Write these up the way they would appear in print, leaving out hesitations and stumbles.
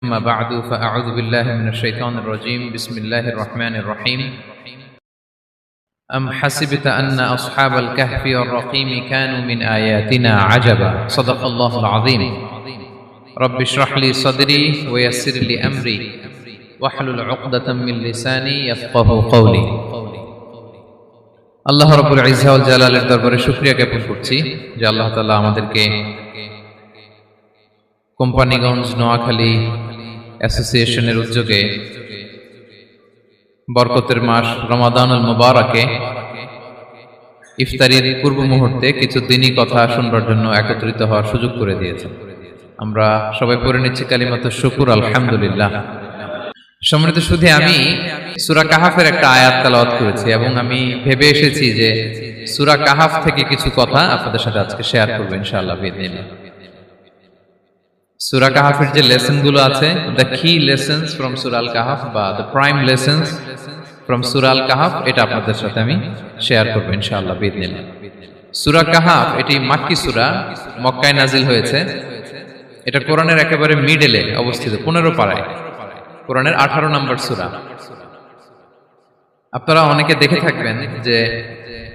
أما بعد فأعوذ بالله من الشيطان الرجيم بسم الله الرحمن الرحيم أم حسبت أن أصحاب الكهف والرقيم كانوا من آياتنا عجبا صدق الله العظيم رب اشرح لي صدري ويسر لي أمري واحلل عقدة من لساني يفقه قولي আল্লাহ রাব্বুল ইজ্জা ওয়াল জালালের দরবারে শুকরিয়া জ্ঞাপন করছি যে আল্লাহ তাআলা আমাদেরকে কোম্পানিগঞ্জ নোয়াখালী অ্যাসোসিয়েশনের উদ্যোগে বরকতের মাস রমাদানুল মুবারাকে ইফতারির পূর্ব মুহূর্তে কিছু দিনী কথা শুনবার জন্য একত্রিত হওয়ার সুযোগ করে দিয়েছেন। আমরা সবাই পড়ে নিচ্ছি কালিমাতুশ শুকর আলহামদুলিল্লাহ। সম্মানিত শুধু আমি সূরা কাহাফের একটা আয়াত তেলাওয়াত করেছি এবং আমি ভেবে এসেছি যে সূরা কাহাফ থেকে কিছু কথা আপনাদের সাথে আজকে শেয়ার করব ইনশাআল্লাহ বিইذنিল্লাহ। সূরা কাহাফের যে লেসন গুলো আছে, দ্য কি লেসন্স ফ্রম সূরা আল কাহাফ বা দ্য প্রাইম লেসন্স ফ্রম সূরা আল কাহাফ, এটা আপনাদের সাথে আমি শেয়ার করব ইনশাআল্লাহ বিইذنিল্লাহ। সূরা কাহাফ এটি মাক্কি সূরা, মক্কায় নাজিল হয়েছে। এটা কোরআনের একেবারে মিডলে অবস্থিত, 15 পারায়, কোরআনের 18 নম্বর সূরা। আপনারা অনেকে দেখে থাকবেন যে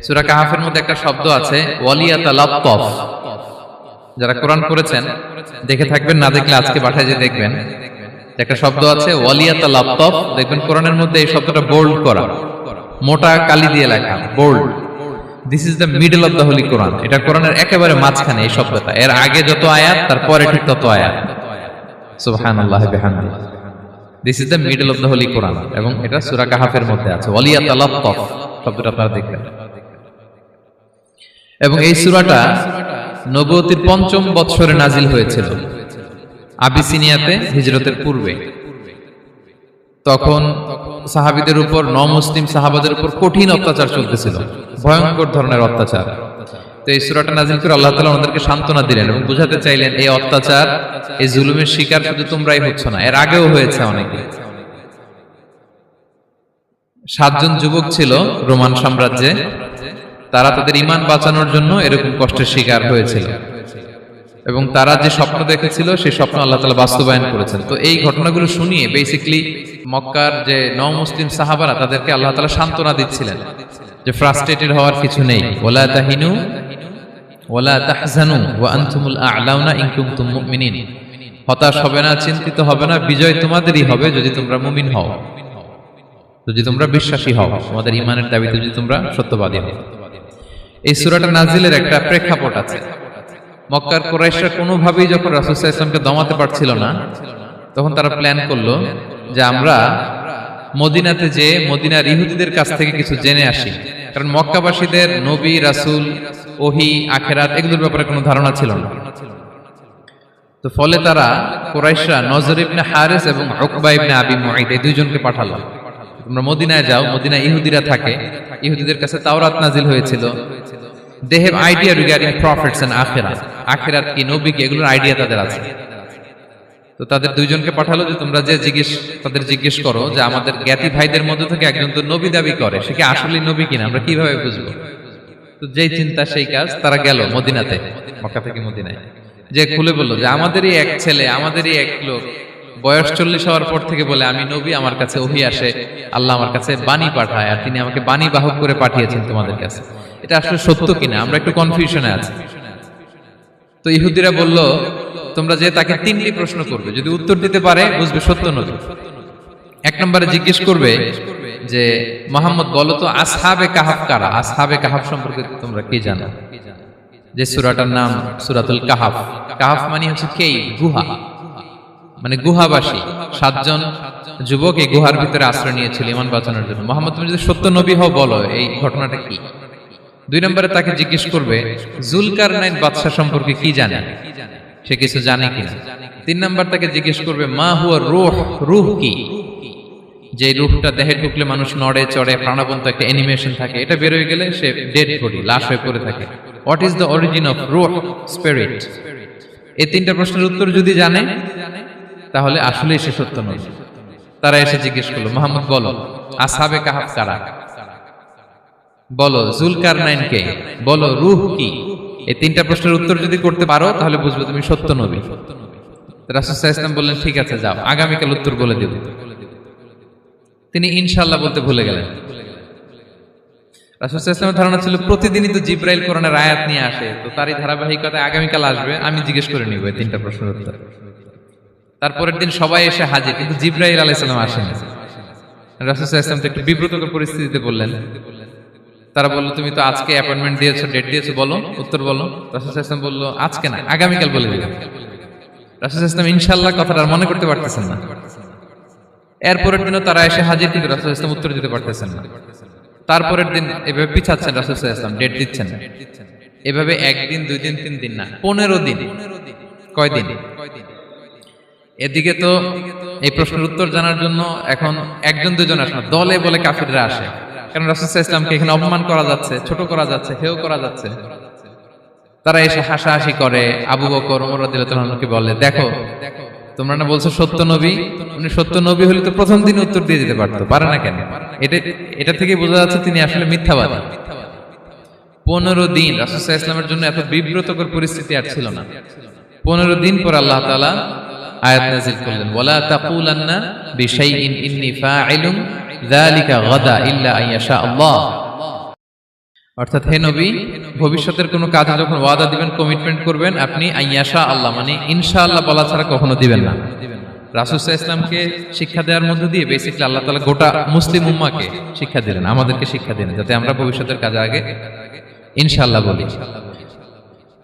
সূরা কাহাফের মধ্যে একটা শব্দ আছে ওয়ালিয়াতালাত্তাফ। যারা কোরআন পড়েছেন দেখে থাকবেন, না দেখলে আজকে বাসায় যে দেখবেন একটা শব্দ আছে ওয়ালিয়াতালাত্তাফ। দেখবেন কোরআনের মধ্যে এই শব্দটা বোল্ড করা, মোটা কালি দিয়ে লেখা, bold. This is the middle of the holy Quran. এটা কোরআনের একেবারে মাঝখানে এই শব্দটা। এর আগে যত আয়াত তার পরে ঠিক তত আয়াত। সুবহানাল্লাহ বিহামদিহি। This is the middle of the holy Quran এবং এটা সূরা কাহাফের মধ্যে আছে ওয়ালিয়াতালাত্তাফ শব্দটা আপনারা দেখবেন। এবং এই সূরাটা নবুয়তির ৫ম বৎসরে নাজিল হয়েছিল, আবিসিনিয়াতে হিজরতের পূর্বে। তখন সাহাবীদের উপর, নমুসলিম সাহাবাদের উপর কঠিন অত্যাচার চলতেছিল, ভয়ঙ্কর ধরনের অত্যাচার। তো এই সূরাটা নাজিল করে আল্লাহ তাআলা ওনাদেরকে সান্ত্বনা দিলেন এবং বুঝাতে চাইলেন এই অত্যাচার, এই জুলুমের শিকার শুধু তোমরাই হচ্ছ না, এর আগেও হয়েছে অনেকে। 7 জন যুবক ছিল রোমান সাম্রাজ্যে, তারা তাদের ঈমান বাঁচানোর জন্য এরকম কষ্টের শিকার হয়েছিল এবং তারা যে স্বপ্ন দেখেছিল সেই স্বপ্ন আল্লাহ তাআলা বাস্তবায়ন করেছেন। তো এই ঘটনাগুলো শুনিয়ে বেসিক্যালি মক্কার যে নও-মুসলিম সাহাবারা তাদেরকে আল্লাহ তাআলা সান্ত্বনা দিচ্ছিলেন যে ফ্রাস্ট্রেটেড হওয়ার কিছু নেই। ওয়ালা তাহিনু ওয়ালা তাহজানু ওয়া আনতুমুল আ'লাউনা ইন কুনতুম মুমিনিন। হতাশ হবে না, চিন্তিত হবে না, বিজয় তোমাদেরই হবে যদি তোমরা মুমিন হও, যদি তোমরা বিশ্বাসী হও, তোমাদের ঈমানের দাবিতে যদি তোমরা সত্যবাদী হও। এই সূরাটা নাজিলের একটা প্রেক্ষাপট আছে। মক্কার কুরাইশরা কোনোভাবেই যখন রাসূল সাল্লাল্লাহু আলাইহি ওয়াসাল্লামকে দমাতে পারছিল না, তখন তারা প্ল্যান করলো যে আমরা মদিনাতে যে মদিনার ইহুদিদের কাছ থেকে কিছু জেনে আসি। কারণ মক্কাবাসীদের নবী, রাসূল, ওহী, আখিরাত এগুলোর ব্যাপারে কোনো ধারণা ছিল না। তো ফলে তারা কুরাইশরা নজর ইবনে হারিস এবং উকবা ইবনে আবি মুঈত এই দুইজনকে পাঠালো, তোমরা মদিনায় যাও, মদিনায় ইহুদিরা থাকে, ইহুদিদের কাছে তাওরাত নাজিল হয়েছিল। They have idea regarding prophets and আখিরাত, আখিরাত কি, নবী কি, এগুলোর আইডিয়া তাদের আছে। তো তাদের দুইজনকে পাঠালো যে তোমরা যে তাদের জিজ্ঞেস করো যে আমাদের জ্ঞাতি ভাইদের মধ্যে থেকে একজন তো নবী দাবি করে, সে কি আসলে নবী কিনা, আমরা কিভাবে বুঝবো? তো যেই চিন্তা সেই কাজ, তারা গেল মদিনাতে, মক্কা থেকে মদিনায়, যে খুলে বললো যে আমাদেরই এক ছেলে, আমাদেরই এক লোক বয়স 40 হওয়ার পর থেকে বলে আমি নবী, আমার কাছে ওহী আসে, আল্লাহ আমার কাছে বাণী পাঠায়, আর তিনি আমাকে বাণী বাহক করে পাঠিয়েছেন তোমাদের কাছে। এটা আসলে সত্য কিনা আমরা একটু কনফিউশনে আছি। তো ইহুদিরা বলল তোমরা যে তাকে 3টি প্রশ্ন করবে, যদি উত্তর দিতে পারে বুঝবে সত্য নবী। 1 নম্বরে জিজ্ঞেস করবে যে মুহাম্মদ বলো তো আসহাবে কাহাফ কারা, আসহাবে কাহাফ সম্পর্কে তোমরা কি জানো? যে সূরাটার নাম সূরাতুল কাহাফ। কাহাফ মানে হচ্ছে কেই, গুহা, মানে গুহাবাসী। 7 জন যুবক এই গুহার ভিতরে আশ্রয় নিয়েছিল ঈমান বাঁচানোর জন্য। মুহাম্মদ তুমি যদি সত্য নবী হও বলো এই ঘটনাটা কি। 2 নম্বরে তাকে জিজ্ঞেস করবে জুলকারনাইন বাদশা সম্পর্কে কি জানে, সে কিছু জানে কিনা। 3 নম্বর তাকে জিজ্ঞেস করবে মা হুয়া রূহ, রূহ কি, যে রূহটা দেহে ঢুকলে মানুষ নড়ে চড়ে, প্রাণবন্ত একটা অ্যানিমেশন থাকে, এটা বের হয়ে গেলে সে ডেড বডি, লাশ হয়ে পড়ে থাকে। What is the origin of রূহ, স্পিরিট। এই 3টা প্রশ্নের উত্তর যদি জানে তাহলে আসলেই সে সত্য নবী। তারা এসে জিজ্ঞেস করলো মুহাম্মদ বলো আসহাবে কাহাফ কারা, বলো জুলকারনাইন কে, বলো রূহ কি। এই 3টা প্রশ্নের উত্তর যদি করতে পারো তাহলে বুঝবে তুমি সত্য নবী। রাসূল সাল্লাল্লাহু আলাইহি ওয়াসাল্লাম বললেন, ঠিক আছে যাও, আগামীকাল উত্তর বলে দেব। তিনি ইনশাআল্লাহ বলতে ভুলে গেলেন। রাসূল সাল্লাল্লাহু আলাইহি ওয়াসাল্লামের ধারণা ছিল প্রতিদিনই তো জিবরাইল কোরআনের আয়াত নিয়ে আসে, তো তারই ধারাবাহিকতায় আগামীকাল আসবে, আমি জিজ্ঞেস করে নিব এই তিনটা প্রশ্নের উত্তর। তারপরের দিন সবাই এসে হাজির, কিন্তু জিবরাইল আলাইহিস সালাম আসেনি। রাসূল সাল্লাল্লাহু আলাইহি ওয়াসাল্লাম তো একটু বিব্রতকর পরিস্থিতিতে বললেন। তারা বলল, তুমি তো আজকে অ্যাপয়েন্টমেন্ট দিয়েছো, ডেট দিয়েছো, বলো উত্তর বলো। রাসূল সাল্লাল্লাহু আলাইহি ওয়াসাল্লাম বলল, আজকে না, আগামীকাল বলে দিলাম। রাসূল সাল্লাল্লাহু আলাইহি ওয়াসাল্লাম ইনশাআল্লাহ কথাটা আর মনে করতে পারতেছেন না। এরপরের দিনও তারা এসে হাজির, কিন্তু রাসূল সাল্লাল্লাহু আলাইহি ওয়াসাল্লাম উত্তর দিতে পারতেছেন না। তারপরের দিন এভাবে পিছাচ্ছেন, রাসূল সাল্লাল্লাহু আলাইহি ওয়াসাল্লাম ডেট দিচ্ছেন, এভাবে একদিন, 2 দিন, 3 দিন না, 15 দিন। কয়দিন? এদিকে তো এই প্রশ্নের উত্তর জানার জন্য এখন একজন দুজন আসে না, দলে বলে কাফিররা আসে, কারণ রাসূল সাল্লাল্লাহু আলাইহি ওয়াসাল্লামকে এখানে অপমান করা যাচ্ছে, ছোট করা যাচ্ছে, হেয় করা যাচ্ছে। তারা এসে হাসাহাসি করে। আবু বকর, ওমর রাদিয়াল্লাহু আনহুকে বলে, দেখো তোমরা না বলছো সত্য নবী, উনি সত্য নবী হলে তো প্রথম দিন উত্তর দিয়ে দিতে পারতো, পারে না কেন? এটা থেকে বোঝা যাচ্ছে তিনি আসলে মিথ্যাবাদী। 15 দিন রাসূল সাল্লাল্লাহু আলাইহি ওয়াসাল্লামের জন্য এত বিব্রতকর পরিস্থিতি আর ছিল না। 15 দিন পর আল্লাহ তাআলা আয়াত নাযিল করলেন, ওয়ালা তাকুলান্না বিশাইইন ইন্নী ফাইলুন যালিকা গাদা ইল্লা আইয়াশা আল্লাহ। অর্থাৎ হে নবী, ভবিষ্যতের কোনো কাজে যখন ওয়াদা দিবেন, কমিটমেন্ট করবেন, আপনি আইয়াশা আল্লাহ মানে ইনশাআল্লাহ বলা ছাড়া কখনো দিবেন না। রাসূল সাল্লাল্লাহু আলাইহি ওয়াসাল্লামকে শিক্ষা দেওয়ার মধ্য দিয়ে বেসিক্যালি আল্লাহ তাআলা গোটা মুসলিম উম্মাহকে শিক্ষা দিলেন, আমাদেরকে শিক্ষা দিলেন, যাতে আমরা ভবিষ্যতের কাজে আগে ইনশাআল্লাহ বলি।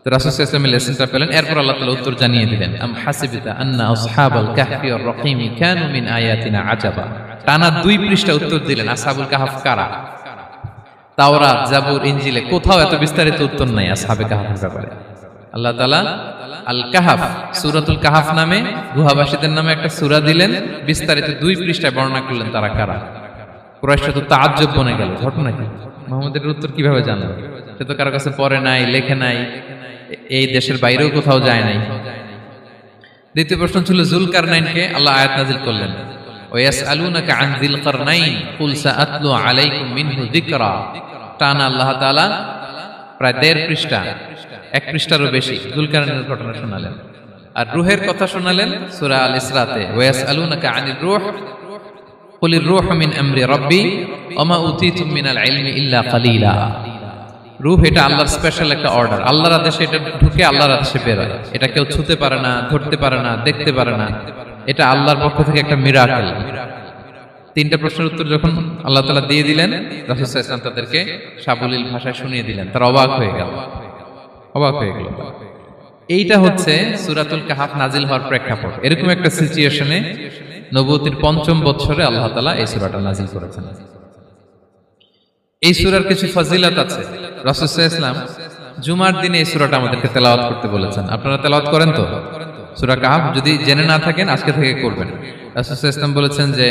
তো রাসূল সাল্লাল্লাহু আলাইহি ওয়াসাল্লাম লেসনটা পেলেন। এরপর আল্লাহ তাআলা উত্তর জানিয়ে দিলেন, আম হাসিবতা আন্না আসহাবাল কাহফি ওয়ার রাকিমি কানু মিন আয়াতিনা আজাবা। টানা 2 পৃষ্ঠা উত্তর দিলেন আসহাবুল কাহফ কারা। তাওরাত, জাবুর, ইনজিলে কোথাও এত বিস্তারিত উত্তর নাই আসহাবে কাহফের ব্যাপারে। আল্লাহ তাআলা আল কাহফ, সূরাতুল কাহফ নামে গুহাবাসীদের নামে একটা সূরা দিলেন, বিস্তারিত 2 পৃষ্ঠায় বর্ণনা করলেন তারা কারা। কুরাইশরা তো তাআজ্জুব বনে গেল, ঘটনা কি, মুহাম্মদের উত্তর কিভাবে জানলো? সে তো কারো কাছে পড়ে নাই, লেখে নাই, এই দেশের বাইরেও কোথাও যায় নাই। দ্বিতীয় প্রশ্ন ছিল যুলকারনাইনকে আল্লাহ আয়াত নাযিল করলেন, ওয়াসআলুনাকা আন যিল কারনাইন কুল সাআতলু আলাইকুম মিনহু যিকরা। টানা আল্লাহ তাআলা প্রায় 1.5 পৃষ্ঠা, 1 পৃষ্ঠারও বেশি যুলকারনাইনের ঘটনা শোনালেন। আর রূহের কথা শোনালেন সূরা আল ইসরাতে, ওয়াসআলুনাকা আনির রূহ কুলির রূহু মিন আমরি রাব্বি ওয়া মা উতীতুম মিনাল ইলমি ইল্লা কালিলা। রূহ এটা আল্লাহর স্পেশাল একটা অর্ডার, আল্লাহর আদেশে এটা ঢুকে আল্লাহর আদেশে বের হয়, এটা কেউ ছুঁতে পারে না, ধরতে পারে না, দেখতে পারে না, এটা আল্লাহর পক্ষ থেকে একটা মিরাকেল। 3টা প্রশ্নের উত্তর যখন আল্লাহ তাআলা দিয়ে দিলেন, রাসূল সাল্লাল্লাহু আলাইহি ওয়াসাল্লাম তাদেরকে সাবলীল ভাষায় শুনিয়ে দিলেন, তারা অবাক হয়ে গেল। এইটা হচ্ছে সূরাতুল কাহফ নাজিল হওয়ার প্রেক্ষাপট। এরকম একটা সিচুয়েশনে নবুয়তির 5ম বছরে আল্লাহ তাআলা এই সূরাটা নাজিল করেছেন। এই সূরার কিছু ফজিলত আছে। রাসূল সাল্লাল্লাহু আলাইহি ওয়াসাল্লাম জুমার দিনে এই সূরাটা আমাদেরকে তেলাওয়াত করতে বলেছেন। আপনারা তেলাওয়াত করেন তো? সূরা কাহফ যদি জেনে না থাকেন আজকে থেকে করবেন। রাসূল সাল্লাল্লাহু আলাইহি ওয়াসাল্লাম বলেছেন যে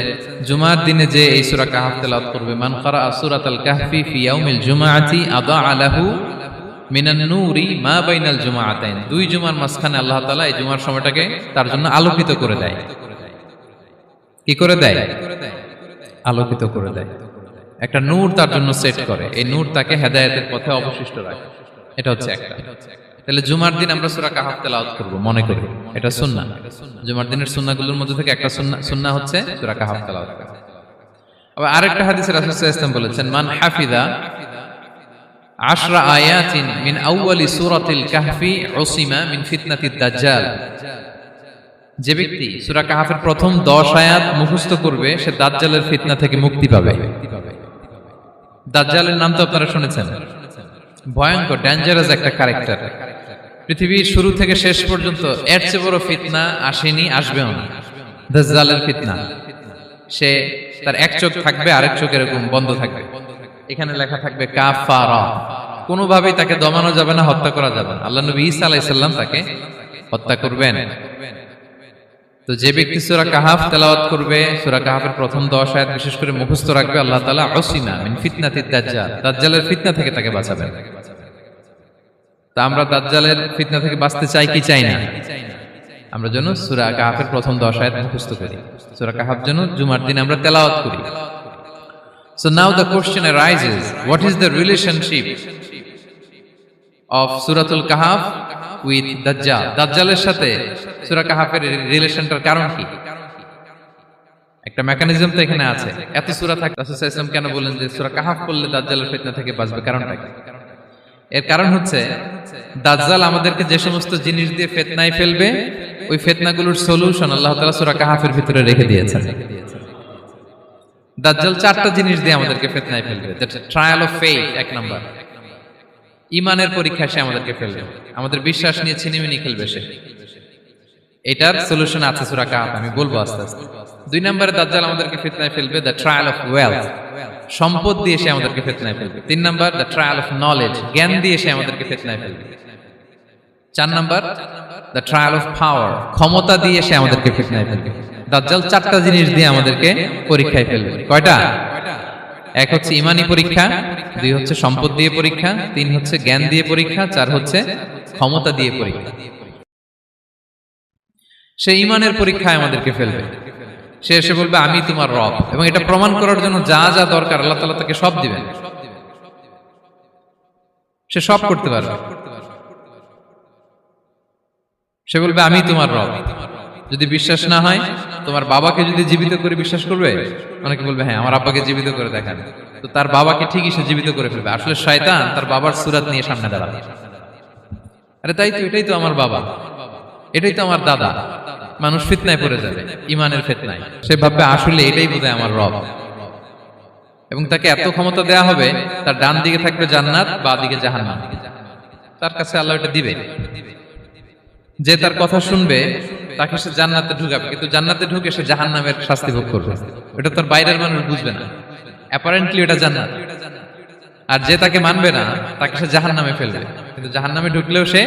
জুমার দিনে যে এই সূরা কাহফ তেলাওয়াত করবে, মান ক্বারা সূরাতাল কাহফি ফি ইয়াউমিল জুমআতি আদাআ লাহু মিনান নূরি মা বাইনাল জুমআতাইন। 2 জুমার মাঝখানে আল্লাহ তাআলা এই জুমার সময়টাকে তার জন্য আলোকিত করে দেয়। কি করে দেয়? আলোকিত করে দেয়। একটা নূর তার জন্য সেট করে, এই নূর তাকে হেদায়েতের পথে অবশিষ্ট রাখে। এটা হচ্ছে একটা। তাহলে জুমার দিন আমরা সূরা কাহফ তেলাওয়াত করব, মনে করি এটা সুন্নাহ। জুমার দিনের সুন্নাহগুলোর মধ্যে থেকে একটা সুন্নাহ হচ্ছে সূরা কাহফ তেলাওয়াত করা। আবার আরেকটা হাদিসে রাসূল সাল্লাল্লাহু আলাইহি ওয়াসাল্লাম বলেছেন, মান হাফিযা 10 আয়াতিন মিন আউয়ালি সূরাতিল কাহফি উসিমা মিন ফিতনাতিদ দাজ্জাল। যে ব্যক্তি সূরা কাহফের প্রথম 10 আয়াত মুখস্থ করবে, সে দাজ্জালের ফিতনা থেকে মুক্তি পাবে। দাজ্জালের নাম তো আপনারা শুনেছেন, ভয়ঙ্কর ডেঞ্জারাস একটা ক্যারেক্টার। পৃথিবীর শুরু থেকে শেষ পর্যন্ত এর চেয়ে বড় ফিতনা আসেনি, আসবেও না। দাজ্জালের ফিতনা, সে তার এক চোখ থাকবে, আরেক চোখ এরকম বন্ধ থাকবে, এখানে লেখা থাকবে কাফারা। কোনোভাবেই তাকে দমানো যাবে না, হত্যা করা যাবে না। আল্লাহ নবী ঈসা আলাইহিস সালাম তাকে হত্যা করবেন। তো যে ব্যক্তি সূরা কাহফ তেলাওয়াত করবে, সূরা কাহফের প্রথম 10 আয়াত বিশেষ করে মুখস্থ রাখবে, আল্লাহ তাআলা উসিমা মিন ফিতনাতিদ দাজ্জাল, দাজ্জালের ফিতনা থেকে তাকে বাঁচাবেন। তা আমরা দাজ্জালের ফিতনা থেকে বাঁচতে চাই কি চাই না? আমরা যেন সূরা কাহফের প্রথম 10 আয়াত মুখস্থ করি, সূরা কাহফ যেন জুমার দিন আমরা তেলাওয়াত করি। So now the question arises, what is the relationship of সূরাতুল কাহাফ উইথ দাজ্জাল। দাজ্জালের সাথে সূরা কাহাফের রিলেশনটার কারণ কি? একটা মেকানিজম তো এখানে আছে। এত সূরা থাকতে রাসূল সাল্লাল্লাহু আলাইহি ওয়াসাল্লাম কেন বললেন যে সূরা কাহাফ পড়লে দাজ্জালের ফিতনা থেকে বাঁচবে? কারণটা কি? এর কারণ হচ্ছে দাজ্জাল আমাদেরকে যে সমস্ত জিনিস দিয়ে ফিতনায় ফেলবে, ওই ফিতনাগুলোর সলিউশন আল্লাহ তাআলা সূরা কাহাফের ভিতরে রেখে দিয়েছেন। দাজ্জাল চারটা জিনিস দিয়ে আমাদেরকে ফিতনায় ফেলবে। দ্যাটস ট্রায়াল অফ ফেথ, এক নাম্বার। ঈমানের পরীক্ষায় সে আমাদেরকে ফেলবে, আমাদের বিশ্বাস নিয়ে ছিনিমিনি খেলবে সে। এটার সলিউশন আছে সূরা কাহাফ, আমি বলবো আস্তে আস্তে। দুই নম্বরে দাজ্জাল আমাদেরকে ফিতনায় ফেলবে দ্য ট্রায়াল অফ ওয়েলথ, সম্পদ দিয়ে সে আমাদেরকে ফিতনায় ফেলবে। তিন নম্বর দ্য ট্রায়াল অফ নলেজ, জ্ঞান দিয়ে সে আমাদেরকে ফিতনায় ফেলবে। চার নম্বর দ্য ট্রায়াল অফ পাওয়ার, ক্ষমতা দিয়ে সে আমাদেরকে ফিতনায় ফেলবে। দাজ্জাল চারটা জিনিস দিয়ে আমাদেরকে পরীক্ষায় ফেলবে। কয়টা? এক হচ্ছে ঈমানি পরীক্ষা, দুই হচ্ছে সম্পদ দিয়ে পরীক্ষা, তিন হচ্ছে জ্ঞান দিয়ে পরীক্ষা, চার হচ্ছে ক্ষমতা দিয়ে পরীক্ষা। সে ঈমানের পরীক্ষায় আমাদেরকে ফেলবে। সে এসে বলবে আমি তোমার রব, এবং এটা প্রমাণ করার জন্য যা যা দরকার আল্লাহ তাআলা তাকে সব দিবেন। সে সব করতে পারবে। সে বলবে আমি তোমার রব। যদি বিশ্বাস না হয়, তোমার বাবাকে যদি জীবিত করে বিশ্বাস করবে? অনেকে বলবে হ্যাঁ আমার আব্বাকে জীবিত করে দেখান। তো তার বাবাকে ঠিকই সে জীবিত করে ফেলবে। আসলে শয়তান তার বাবার সূরত নিয়ে সামনে দাঁড়াবে। আরে তাই তো, এটাই তো আমার বাবা, এটাই তো আমার দাদা। মানুষ ফিতনায় পড়ে যাবে, ঈমানের ফিতনায়। সে ভাববে আসলে এটাই বোধহয় আমার রব, এবং তাকে এত ক্ষমতা দেয়া হবে, তার ডান দিকে থাকবে জান্নাত, বাঁ দিকে জাহান্নাম। তার কাছে আল্লাহ এটা দিবে। যে তার কথা শুনবে তাকে সে জান্নাতে ঢুকাবে, কিন্তু জান্নাতে ঢুকে সে জাহান্নামের শাস্তি ভোগ করবে। এটা তার বাইরের মানুষ বুঝবে না, অ্যাপারেন্টলি এটা জান্নাত। আর যে তাকে মানবে না তাকে সে জাহান্নামে ফেলবে, কিন্তু জাহান্নামে ঢুকলেও সে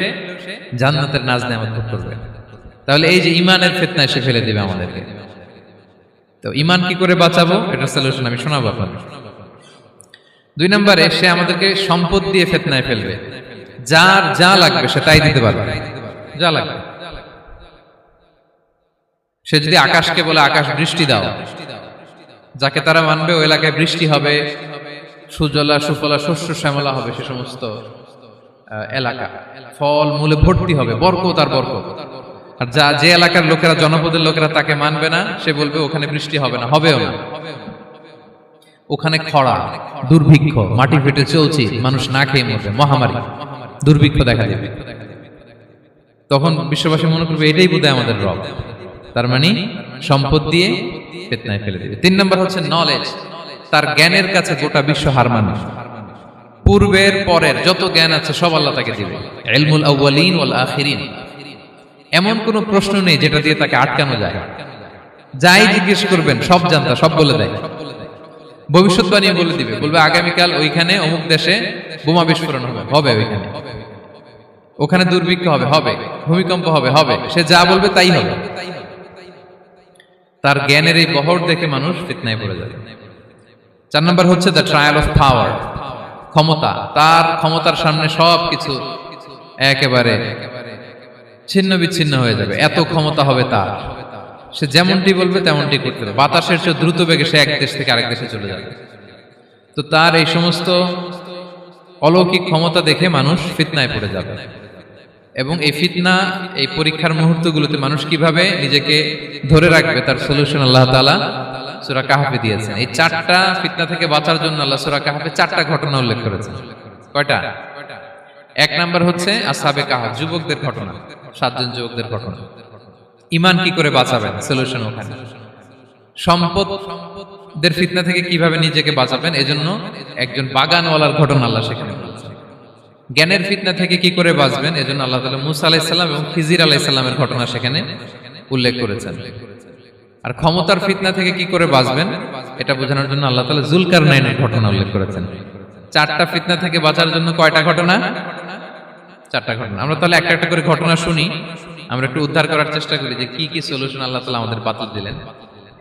জান্নাতের নাজ নেয়ামত ভোগ করবে। তাহলে এই যে ঈমানের ফিতনায় সে ফেলে দিবে আমাদেরকে। তো ঈমান কি করে বাঁচাবো, এটার সলিউশন আমি শোনাবো আপনাদের। দুই নম্বরে সে আমাদেরকে সম্পদ দিয়ে ফিতনায় ফেলবে। যার যা লাগবে সে তাই দিতে পারবে, যা লাগবে। সে যদি আকাশকে বলে আকাশ বৃষ্টি দাও, যাকে তারা মানবে ওই এলাকায় বৃষ্টি হবে, সুজলা সুফলা শস্য শ্যামলা হবে সে সমস্ত এলাকা, ফল মূলে ভর্তি হবে, বরকত আর বরকত। আর যে এলাকার লোকেরা, জনপদের লোকেরা তাকে মানবে না, সে বলবে ওখানে বৃষ্টি হবে না, হবেও না। ওখানে খরা, দুর্ভিক্ষ, মাটি ফেটে চলছে, মানুষ না খেয়ে মরবে, মহামারী, দুর্ভিক্ষ দেখা দেবে। তখন বিশ্ববাসী মনে করবে এটাই বোধহয় আমাদের রব। তার মানে সম্পদ দিয়ে ফিতনায় ফেলে দেবে। তিন নম্বর হচ্ছে নলেজ, তার জ্ঞানের কাছে গোটা বিশ্ব হার মানবে। পূর্বের পরের যত জ্ঞান আছে সব আল্লাহ তাকে দিবে। ইলমুল আউয়ালিন ওয়াল আখিরিন, এমন কোন প্রশ্ন নেই যেটা দিয়ে তাকে আটকানো যায়। যাই জিজ্ঞেস করবেন সব জানতা, সব বলে দেয়। ভবিষ্যৎবাণী বলে দিবে, বলবে আগামীকাল ওইখানে অমুক দেশে বোমা বিস্ফোরণ হবে, হবে ওইখানে, ওখানে দুর্ভিক্ষ হবে, হবে, ভূমিকম্প হবে, হবে। সে যা বলবে তাই হবে। তার জ্ঞানের এই বহর দেখে মানুষ ফিতনায় পড়ে যাবে। চার নম্বর হচ্ছে দ্য ট্রায়াল অফ পাওয়ার, ক্ষমতা। তার ক্ষমতার সামনে সবকিছু একেবারে ছিন্ন বিচ্ছিন্ন হয়ে যাবে, এত ক্ষমতা হবে তার। সে যেমনটি বলবে তেমনটি করতে হবে। বাতাসের চেয়ে দ্রুত বেগে সে এক দেশ থেকে আরেক দেশে চলে যাবে। তো তার এই সমস্ত অলৌকিক ক্ষমতা দেখে মানুষ ফিতনায় পড়ে যাবে। এবং এই ফিতনা, এই পরীক্ষার মুহূর্তগুলোতে মানুষ কিভাবে নিজেকে ধরে রাখবে তার সলিউশন আল্লাহ তাআলা সূরা কাহফে দিয়েছেন। এই চারটা ফিতনা থেকে বাঁচার জন্য আল্লাহ সূরা কাহফে চারটা ঘটনা উল্লেখ করেছেন। কয়টা? এক নাম্বার হচ্ছে আসহাবে কাহফ, যুবকদের ঘটনা, 7 জন যুবকদের ঘটনা। ঈমান কি করে বাঁচাবেন, সলিউশন ওখানে। সম্পদের ফিতনা থেকে কিভাবে নিজেকে বাঁচাবেন, এজন্য একজন বাগানওয়ালার ঘটনা আল্লাহ সেখানে বলেছেন। জ্ঞানের ফিতনা থেকে কি করে বাঁচবেন, এজন্য আল্লাহ তাআলা মুসা আলাইহিস সালাম এবং খিজির আলাইহিস সালামের ঘটনা সেখানে উল্লেখ করেছেন। আর ক্ষমতার ফিতনা থেকে কি করে বাঁচবেন এটা বোঝানোর জন্য আল্লাহ তাআলা যুলকারনাইনের ঘটনা উল্লেখ করেছেন। চারটা ফিতনা থেকে বাঁচার জন্য কয়টা ঘটনা? চারটা ঘটনা। আমরা তাহলে একটা একটা করে ঘটনা শুনি, আমরা একটু উদ্ধার করার চেষ্টা করি যে কি কি সলিউশন আল্লাহ তাআলা আমাদের বাতলে দিলেন।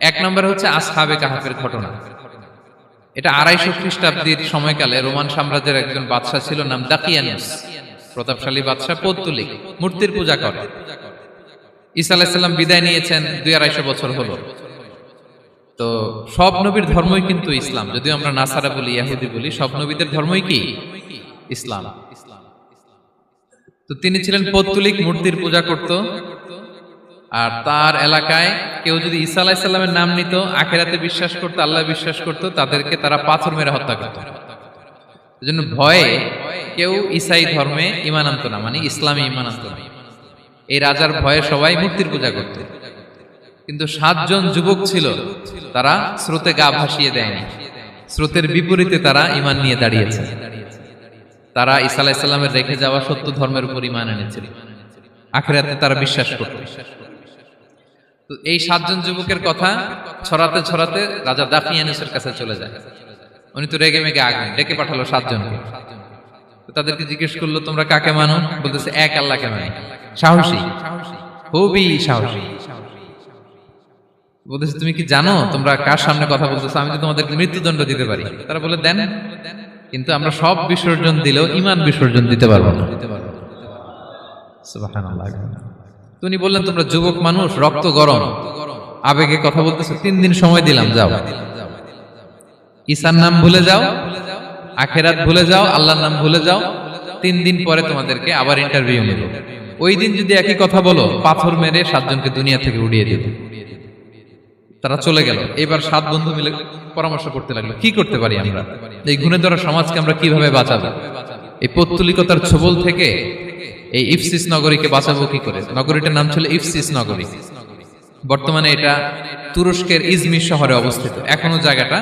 এক নম্বর হচ্ছে আসহাবে কাহফের ঘটনা। এটা 250 খ্রিস্টাব্দের সময়কালে রোমান সাম্রাজ্যের একজন বাদশা ছিল, নাম দাকিয়ানুস, প্রতাপশালী বাদশা, পৌত্তলিক, মূর্তির পূজা করে। ঈসা আলাইহিস সালাম বিদায় নিয়েছেন, 200-250 বছর হলো। তো সব নবীর ধর্মই কিন্তু ইসলাম, যদিও আমরা নাসারা বলি, ইহুদি বলি, সব নবীদের ধর্মই কি ইসলাম। তো তিনি ছিলেন পৌত্তলিক, মূর্তির পূজা করত। আর তার এলাকায় কেউ যদি ঈসা আলাইহিস সালামের নাম নিত, আখিরাতে বিশ্বাস করত, আল্লাহ বিশ্বাস করত, তাদেরকে তারা পাথর মেরে হত্যা করত। এজন্য ভয়ে কেউ ঈসাই ধর্মে ঈমান আনতো না, মানে ইসলামে ঈমান আনতো না। এই রাজার ভয়ে সবাই মূর্তির পূজা করত। কিন্তু 7 জন যুবক ছিল, তারা স্রোতে গা ভাসিয়ে দেয়নি, স্রোতের বিপরীতে তারা ঈমান নিয়ে দাঁড়িয়েছে। তারা ঈসা আলাইহিস সালামের রেখে যাওয়া সত্য ধর্মের উপর ঈমান এনেছিল, আখিরাতে তারা বিশ্বাস করত। তো এই 7 জন যুবকের কথা ছড়াতে ছড়াতে রাজা দাকিয়ানুসের কাছে চলে যায়। উনি তো রেগে মেগে আগুন ডেকে পাঠালো 7 জনকে। তো তাদেরকে জিজ্ঞেস করলো, তোমরা কাকে মানো? বলতেছে, এক আল্লাহকে মানি। সাহসী, খুবই সাহসী। বলতেছে, তুমি কি জানো তোমরা কার সামনে কথা বলতেছো? আমি তো তোমাদেরকে মৃত্যুদণ্ড দিতে পারি। তারা বলে, দেন, কিন্তু আমরা সব বিসর্জন দিলেও ঈমান বিসর্জন দিতে পারবো না। সুবহানাল্লাহ। উনি বললেন, তোমরা যুবক মানুষ, রক্ত গরম, আবেগে কথা বলতেছো, 3 দিন সময় দিলাম, যাও, ঈসার নাম ভুলে যাও, আখিরাত ভুলে যাও, আল্লাহর নাম ভুলে যাও। 3 দিন পরে তোমাদেরকে আবার ইন্টারভিউ নেব। ওই দিন যদি একই কথা বলো, পাথর মেরে 7 জনকে দুনিয়া থেকে উড়িয়ে দেব। তারা চলে গেল। এবার 7 বন্ধু মিলে পরামর্শ করতে লাগলো, কি করতে পারি আমরা, এই গুণে ধরা সমাজকে আমরা কিভাবে বাঁচাবো, এই পৌত্তলিকতার ছোবল থেকে এই ইফসিস নগরীকে বাঁচাবো কি করে। নগরীটার নাম ছিল ইফসিস নগরী। বর্তমানে এটা তুরস্কের ইজমির শহরে অবস্থিত। এখনো জায়গাটা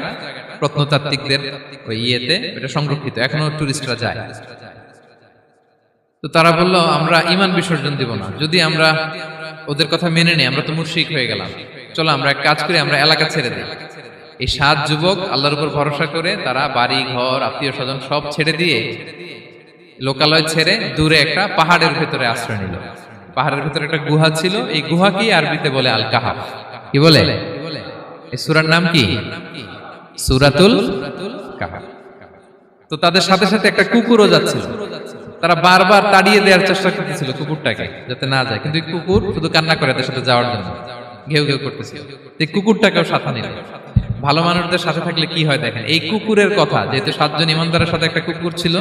প্রত্নতাত্ত্বিকদের ওই ইয়েতে এটা সংরক্ষিত, এখনো টুরিস্টরা যায়। তো তারা বলল, আমরা ঈমান বিসর্জন দিব না, যদি আমরা ওদের কথা মেনে নিই আমরা তো মুশরিক হয়ে গেলাম, চলো আমরা এক কাজ করি, আমরা এলাকা ছেড়ে দিই। এই 7 যুবক আল্লাহর উপর ভরসা করে তারা বাড়ি ঘর আত্মীয় স্বজন সব ছেড়ে দিয়ে, লোকালয় ছেড়ে দূরে একটা পাহাড়ের ভেতরে আশ্রয় নিল। পাহাড়ের ভেতরে একটা গুহা ছিল, এই গুহা কি আরবিতে বলে আল কাহাফ। কি বলে? এই সূরার নাম কি? সূরাতুল কাহাফ। তো তাদের সাথে সাথে একটা কুকুরও যাচ্ছিল। তারা বারবার তাড়িয়ে দেওয়ার চেষ্টা করতেছিল কুকুরটাকে, যাতে না যায়, কিন্তু কুকুর শুধু কান্না করে তাদের সাথে যাওয়ার জন্য, ঘেউ ঘেউ করতেছিল। এই কুকুরটাকেও সাথে নিল। ভালো মানুষদের সাথে থাকলে কি হয় দেখেন, এই কুকুরের কথা, যেহেতু 7 জন ইমানদারের সাথে একটা কুকুর ছিল,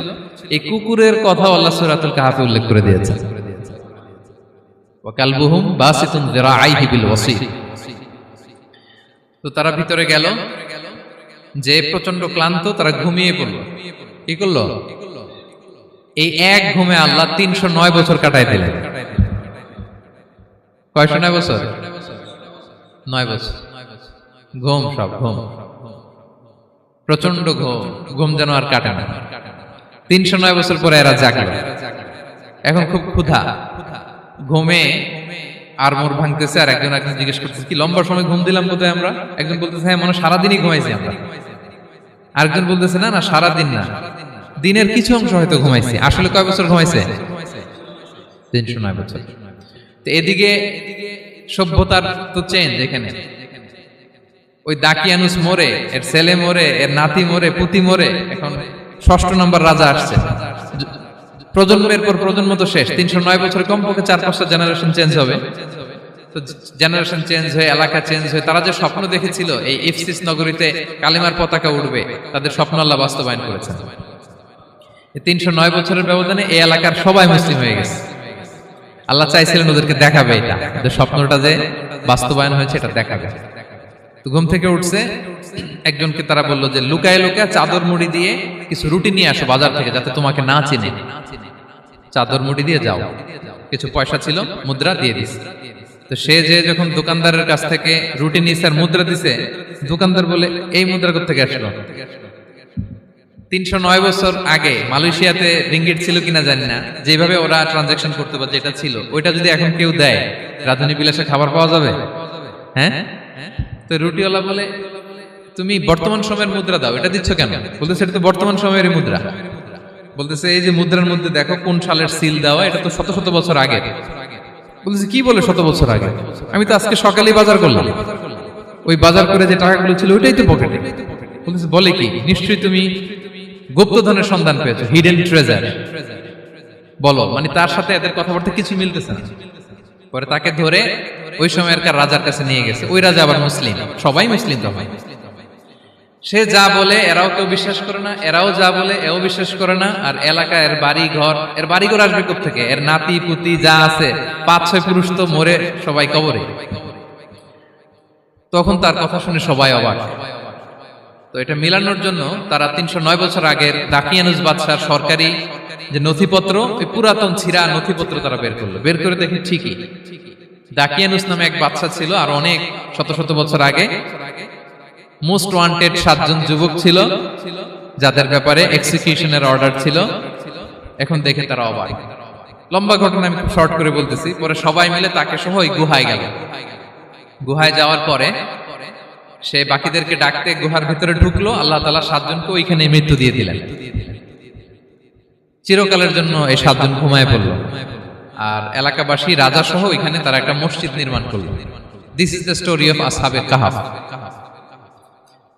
এই কুকুরের কথা আল্লাহ সূরাতুল কাহাফে উল্লেখ করে দিয়েছে। ওয়া কালবুহুম বাসিতুন যিরাআইহি বিল ওয়াসিল। তো তারা ভিতরে গেল, যে প্রচন্ড ক্লান্ত, তারা ঘুমিয়ে পড়ল। কি করলো? এই এক ঘুমে আল্লাহ 309 বছর কাটাই দিলেন। কয়শো 9 বছর? 9 বছর ঘুম, সব ঘুম, প্রচন্ড ঘুম, ঘুম যেন আর কাটে না। 309 বছর পরে এরা জাগলো। এখন খুব ক্ষুধা, ঘুমে আর মোর ভাঙতেছে। আর একজন জিজ্ঞেস করতেছে, কি লম্বা সময় ঘুম দিলাম কোথায় আমরা? একজন বলতেছে, হ্যাঁ মনে সারাদিনই ঘুমাইছি আমরা। আরেকজন বলতেছে, না না সারাদিন না, দিনের কিছু অংশ হয়তো ঘুমাইছি। আসলে কয় বছর ঘুমাইছে? 309 বছর। তো এদিকে সভ্যতার তো চেঞ্জ। এখানে ওই দাকিয়ানুস মরে, এর ছেলে মরে, এর নাতি মরে, পুতি মরে, এখন 6ষ্ঠ নম্বর রাজা আসছে। প্রজন্মের পর প্রজন্ম তো শেষ। 309 বছরে কমপক্ষে 4-5টা জেনারেশন চেঞ্জ হবে। তো জেনারেশন চেঞ্জ হয়ে, এলাকা চেঞ্জ হয়ে, তারা যে স্বপ্ন দেখেছিল এই ইফসিস নগরীতে কালিমার পতাকা উঠবে, তাদের স্বপ্ন আল্লাহ বাস্তবায়ন করেছেন। 309 বছরের ব্যবধানে এই এলাকার সবাই মুসলিম হয়ে গেছে। আল্লাহ চাইছিলেন ওদেরকে দেখাবে, এটা ওদের স্বপ্নটা যে বাস্তবায়ন হয়েছে এটা দেখাবে। তো ঘুম থেকে উঠছে, একজনকে তারা বললো যে লুকায় লুকায় চাদর মুড়ি দিয়ে কিছু রুটি নিয়ে আসো বাজার থেকে, যাতে তোমাকে না চিনে। চাদর মুড়ি দিয়ে যাও। কিছু পয়সা ছিল, মুদ্রা দিয়ে দিস। তো সে যে যখন দোকানদারের কাছ থেকে রুটি নিয়েছে আর মুদ্রা দিছে, দোকানদার বলে, এই মুদ্রা কোত্থেকে আসলো? 309 বছর আগে মালয়েশিয়াতে রিঙ্গিট ছিল কিনা জানি না, যেভাবে ওরা ট্রানজাকশন করতে পারে, যেটা ছিল ওইটা যদি এখন কেউ দেয়, রাজধানী বিলাসে খাবার পাওয়া যাবে? হ্যাঁ। তো রুটিওয়ালা বলে, তুমি বর্তমান সময়ের মুদ্রা দাও, এটা দিচ্ছ কেন? বলতেছে, এটা তো বর্তমান সময়ের মুদ্রা। বলতেছে, এই যে মুদ্রার মধ্যে দেখো কোন সালের সিল দেওয়া, এটা তো শত শত বছর আগে। বলতেছে, কি বলে শত বছর আগে? আমি তো আজকে সকালেই বাজার করলাম, ওই বাজার করে যে টাকাগুলো ছিল ওইটাই তো পকেটে। বলতেছে, বলে কি? নিশ্চয়ই তুমি গুপ্তধনের সন্ধান পেয়েছো, হিডেন ট্রেজার। বলো, মানে তার সাথে এদের কথাবার্তা কিছু মিলতেছে না। পরে তাকে ধরে ওই সময়কার রাজার কাছে নিয়ে গেছে। ওই রাজা আবার মুসলিম, সবাই মুসলিম তখন। সে যা বলে এরাও কেউ বিশ্বাস করে না, এরাও যা বলে এও বিশ্বাস করে না। আর এলাকা এর বাড়িঘর আসবে কোত্থেকে? এর নাতি পুতি যা আছে 5-6 পুরুষ তো মরে সবাই কবরে। তখন তার কথা শুনে সবাই অবাক। তো এটা মিলানোর জন্য তারা 309 বছর আগের দাকিয়ানুস বাদশার সরকারি যে নথিপত্র, ওই পুরাতন ছিঁড়া নথিপত্র তারা বের করলো। বের করে দেখে ঠিকই দাকিয়ানুস নামে এক বাদশা ছিল, আর অনেক শত শত বছর আগে মোস্ট ওয়ান্টেড 7 জন যুবক ছিল যাদের ব্যাপারে এক্সিকিউশনের অর্ডার ছিল। এখন দেখে তারা অবাক। লম্বা ঘটনা আমি খুব শর্ট করে বলতেছি। পরে সবাই মিলে তাকে সহ ওই গুহায় গেল। গুহায় যাওয়ার পরে সে বাকিদেরকে ডাকতে গুহার ভিতরে ঢুকলো। আল্লাহ তাআলা 7 জনকে ওইখানে মৃত্যু দিয়ে দিলেন। চিরকালের জন্য এই 7 জন ঘুমায় পড়লো। আর এলাকাবাসী রাজা সহ ওইখানে তারা একটা মসজিদ নির্মাণ করলো। This is the story of আসহাবে কাহাফ।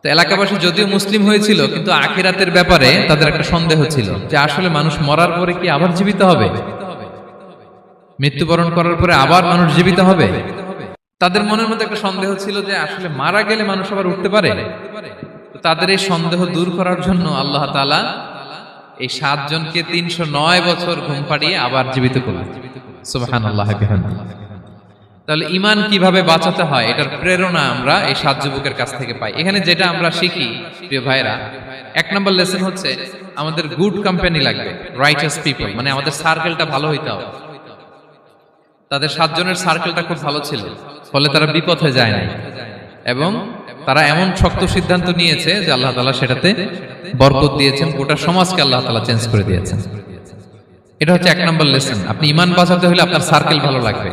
তো এলাকাবাসী যদিও মুসলিম হয়েছিল, কিন্তু আখিরাতের ব্যাপারে তাদের একটা সন্দেহ ছিল যে আসলে মানুষ মরার পরে কি আবার জীবিত হবে? মৃত্যুবরণ করার পরে আবার মানুষ জীবিত হবে? তাদের মনের মধ্যে একটা সন্দেহ ছিল যে আসলে মারা গেলে মানুষ আবার উঠতে পারে। তাদের এই সন্দেহ দূর করার জন্য আল্লাহ তাআলা এই 7 জনকে 309 বছর ঘুম পাড়িয়ে আবার জীবিত করলেন। সুবহানাল্লাহ বিহামদিহি। তাহলে ঈমান কিভাবে বাঁচাতে হয় এটার প্রেরণা আমরা এই 7 যুবকের কাছ থেকে পাই। এখানে যেটা আমরা শিখি প্রিয় ভাইরা, 1 নম্বর লেসন হচ্ছে আমাদের গুড কোম্পানি লাগবে, রাইটাস পিপল, মানে আমাদের সার্কেলটা ভালো হইতে হবে। তাদের 7 জনের সার্কেলটা খুব ভালো ছিল, ফলে তারা বিপথে যায় না এবং তারা এমন শক্ত সিদ্ধান্ত নিয়েছে যে আল্লাহ তাআলা সেটাতে বরকত দিয়েছেন, গোটা সমাজকে আল্লাহ তাআলা চেঞ্জ করে দিয়েছেন। এটা হচ্ছে 1 নম্বর লেসন। আপনি ঈমান বাঁচাতে হলে আপনার সার্কেল ভালো লাগবে।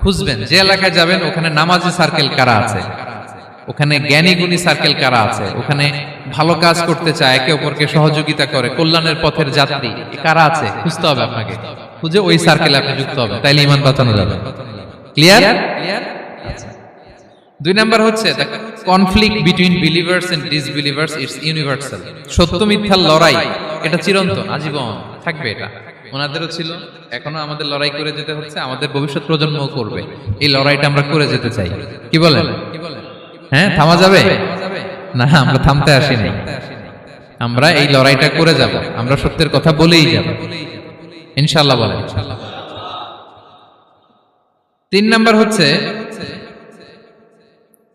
খুঁজবেন যে এলাকায় যাবেন ওখানে নামাজি সার্কেল কারা আছে, ওখানে জ্ঞানী গুণী সার্কেল কারা আছে, ওখানে ভালো কাজ করতে চায়, একে অপরকে সহযোগিতা করে, কল্যাণের পথের যাত্রী কারা আছে খুঁজতে হবে আপনাকে। খুঁজে ওই সার্কেলে আপনি যুক্ত হবেন, তাইলে ঈমান বাঁচানো যাবে। ক্লিয়ার? 2 নাম্বার হচ্ছে conflict between believers and disbelievers it's universal. সত্য মিথ্যার লড়াই এটা চিরন্তন, আজীবন থাকবে। এটা ওনাদেরও ছিল, এখনো আমাদের লড়াই করে যেতে হচ্ছে, আমাদের ভবিষ্যৎ প্রজন্মও করবে। এই লড়াইটা আমরা করে যেতে চাই। কি বলেন? হ্যাঁ, থামা যাবে না? আমরা থামতে আসিনি, আমরা এই লড়াইটা করে যাব। আমরা সত্যের কথা বলেই যাব ইনশাআল্লাহ। বলেন। 3 নাম্বার হচ্ছে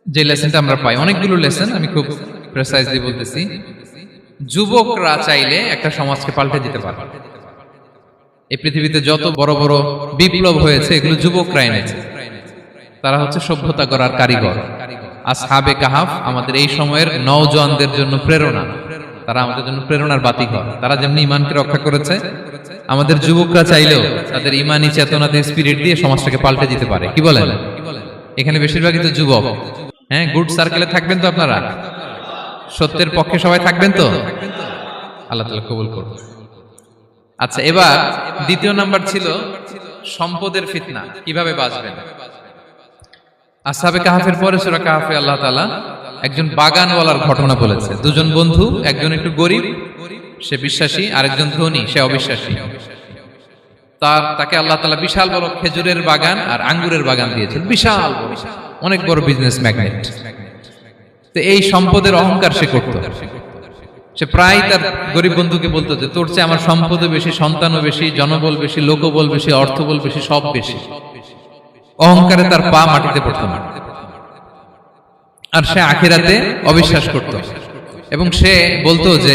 যে লেসনটা আমরা পাই, অনেকগুলো লেসন, আমি খুব প্রেসাইজলি বলতেছি। যুবকরা চাইলে একটা সমাজকে পাল্টে দিতে পারে। এই পৃথিবীতে যত বড় বড় বিপ্লব হয়েছে এগুলো যুবকরা এনেছে। তারা হচ্ছে সভ্যতা গড়ার কারিগর। আসহাবে কাহাফ আমাদের এই সময়ের নওজওয়ানদের জন্য প্রেরণা। তারা আমাদের জন্য প্রেরণার বাতিঘর। তারা যেমনি ঈমানকে রক্ষা করেছে, আমাদের যুবকরা চাইলেও তাদের ঈমানি চেতনাতে স্পিরিট দিয়ে সমাজটাকে পাল্টে দিতে পারে। কি বলেন? এখানে বেশিরভাগই তো যুবক। হ্যাঁ, গুড সার্কেলে থাকবেন তো আপনারা? সত্যের পক্ষে সবাই থাকবেন তো? আল্লাহ তাআলা কবুল করুন। আচ্ছা, এবার 2 নাম্বার ছিল সম্পদের ফিতনা, কিভাবে বাঁচবেন। আসহাবে কাহাফের পরে সূরা কাহাফে আল্লাহ তাআলা একজন বাগানওয়ালার ঘটনা বলেছে। 2 জন বন্ধু, একজন একটু গরিব, সে বিশ্বাসী, আরেকজন ধনী, সে অবিশ্বাসী। তাকে আল্লাহ তাআলা বিশাল বড় খেজুরের বাগান আর আঙ্গুরের বাগান দিয়েছেন, বিশাল বড়, অনেক বড় বিজনেস ম্যাগনেট। তো এই সম্পদের অহংকার সে করত। সে প্রায় তার গরিব বন্ধুকে বলতো যে তোর চেয়ে আমার সম্পদও বেশি, সন্তানও বেশি, জনবল বেশি, লোকবল বেশি, অর্থবল বেশি, সব বেশি। অহংকারে তার পা মাটিতে পড়তো না। আর সে আখিরাতে অবিশ্বাস করত এবং সে বলতো যে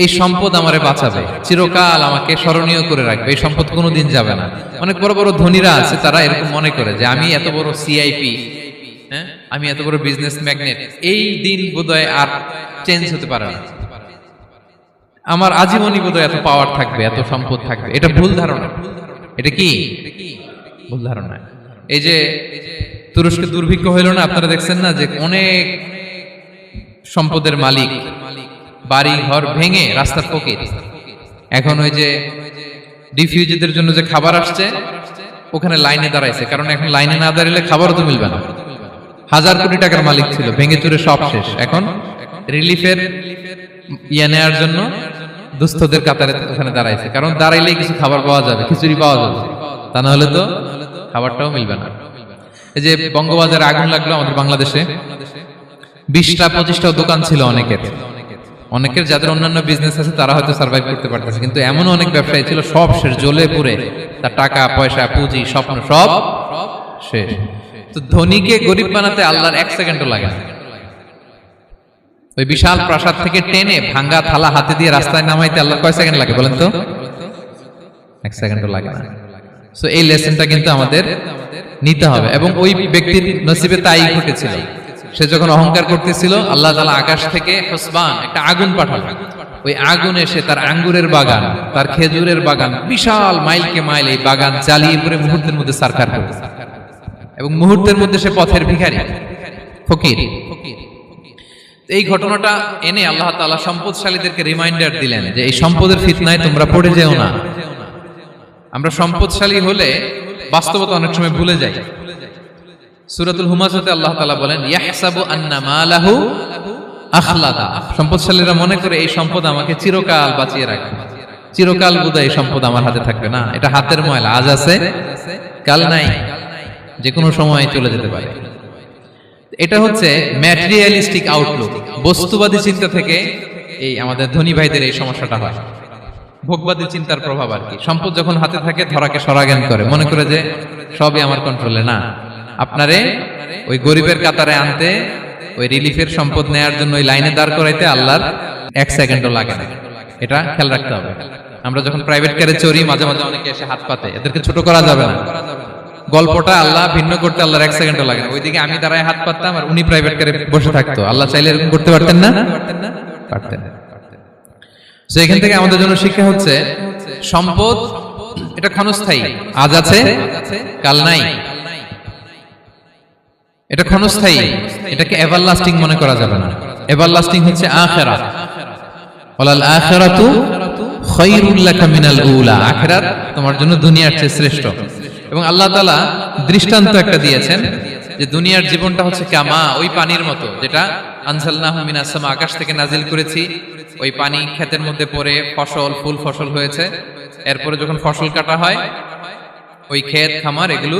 এই সম্পদ আমারে বাঁচাবে, চিরকাল আমাকে স্মরণীয় করে রাখবে, এই সম্পদ কোনোদিন যাবে না। অনেক বড় বড় ধনীরা আছে, তারা এরকম মনে করে যে আমি এত বড় সিআইপি, হ্যাঁ, আমি এত বড় বিজনেস ম্যাগনেট, এই দিন বোধহয় আর চেঞ্জ হতে পারে না, আমার আজীবনই বোধহয় এত পাওয়ার থাকবে, এত সম্পদ থাকবে। এটা ভুল ধারণা। এটা কি ভুল ধারণা? এই যে তুরস্কে দুর্ভিক্ষ হইল না, আপনারা দেখছেন না যে অনেক সম্পদের মালিক বাড়ি ঘর ভেঙে রাস্তার ফকির। এখন ওই যে ডিফিউজিদের জন্য যে খাবার আসছে ওখানে লাইনে দাঁড়াইছে, কারণ এখন লাইনে না দাঁড়ালে খাবারও তো মিলবে না। 1000 কোটি টাকার মালিক ছিল, ভেঙে চুরে সব শেষ। এখন রিলিফের নেওয়ার জন্য দুস্থদের কাতারে ওখানে দাঁড়াইছে, কারণ দাঁড়াইলেই কিছু খাবার পাওয়া যাবে, খিচুড়ি পাওয়া যাবে, তা না হলে তো খাবারটাও মিলবে না। এই যে বঙ্গবাজারে আগুন লাগলো আমাদের বাংলাদেশে, 20টা 25টাও দোকান ছিল অনেকের যাদের অন্যান্য বিজনেস আছে তারা হয়তো সার্ভাইভ করতে পারতেছে, কিন্তু এমন অনেক ব্যবসায়ী ছিল সব শেষ, জ্বলে পুড়ে তার টাকা পয়সা পুঁজি স্বপ্ন সব শেষ। তো ধনীকে গরিব বানাতে আল্লাহর 1 সেকেন্ডও লাগে না। ওই বিশাল প্রাসাদ থেকে টেনে ভাঙ্গা থালা হাতে দিয়ে রাস্তায় নামাইতে আল্লাহর কয় সেকেন্ড লাগে বলেন তো? 1 সেকেন্ডও লাগে না। সো এই লেসনটা কিন্তু আমাদের নিতে হবে। এবং ওই ব্যক্তির নসিবে তাই ঘটেছিল। সে যখন অহংকার করতেছিল, আল্লাহ তাআলা আকাশ থেকে হুসবান একটা আগুন পাঠালেন। ওই আগুন এসে তার আঙ্গুরের বাগান, তার খেজুরের বাগান, বিশাল মাইলকে মাইল এই বাগান জ্বালিয়ে পুরো মুহূর্তের মধ্যে সারখার করে, এবং মুহূর্তের মধ্যে সে পথের ভিখারি, ফকির। এই ঘটনাটা এনে আল্লাহ তাআলা সম্পদশালীদেরকে রিমাইন্ডার দিলেন যে এই সম্পদের ফিতনায় তোমরা পড়ে যেও না। আমরা সম্পদশালী হলে বাস্তবতা অনেক সময় ভুলে যাই। সূরাতুল হুমাযাতে আল্লাহ তাআলা বলেন, ইয়াহসাবু আন্না মালাহু আখলাদা। সম্পদশালীরা মনে করে এই সম্পদ আমাকে চিরকাল বাঁচিয়ে রাখবে, চিরকাল বোধহয় এই সম্পদ আমার হাতে থাকবে। না, এটা হাতের ময়লা, আজ আছে কাল নাই, যে কোনো সময় চলে যেতে পারে। এটা হচ্ছে ম্যাটেরিয়ালিস্টিক আউটলুক, বস্তুবাদী চিন্তা থেকে এই আমাদের ধনী ভাইদের এই সমস্যাটা হয়। ভোগবাদী চিন্তার প্রভাব আর কি। সম্পদ যখন হাতে থাকে ধরাকে সরাজ্ঞান করে, মনে করে যে সবই আমার কন্ট্রোলে। না, আপনারে ওই গরিবের কাতারে আনতে, ওই রিলিফের সম্পদ নেয়ার জন্য ওই লাইনে দাঁড় করাইতে আল্লাহর 1 সেকেন্ডও লাগে না। এটা খেয়াল রাখতে হবে। আমরা যখন প্রাইভেট কারে চড়ি, মাঝে মাঝে অনেকে এসে হাত পাতে, এদেরকে ছোট করা যাবে না। গল্পটা আল্লাহ ভিন্ন করতে আল্লাহর 1 সেকেন্ডও লাগে না। ওইদিকে আমি দাঁড়ায় হাত পাততাম আর উনি প্রাইভেট কারে বসে থাকতো। আল্লাহ চাইলে এরকম করতে পারতেন না? পারতেন। তো এখান থেকে আমাদের জন্য শিক্ষা হচ্ছে, সম্পদ এটা ক্ষণস্থায়ী, আজ আছে কাল নাই। এটা ক্ষণস্থায়ী, এটাকে এভারলাস্টিং মনে করা যাবে না। এভারলাস্টিং হচ্ছে আখিরাত। ওয়ালাল আখিরাতু খায়রুল লাকা মিনাল উলা। আখিরাত তোমার জন্য দুনিয়ার চেয়ে শ্রেষ্ঠ। এবং আল্লাহ তাআলা দৃষ্টান্ত একটা দিয়েছেন যে দুনিয়ার জীবনটা হচ্ছে কামা, ওই পানির মতো, যেটা আনজালনাহু মিনাস সামা, আকাশ থেকে নাজিল করেছি। ওই পানি ক্ষেতের মধ্যে পড়ে ফসল, ফুল ফসল হয়েছে। এরপরে যখন ফসল কাটা হয়, ওই ক্ষেত খামার এগুলো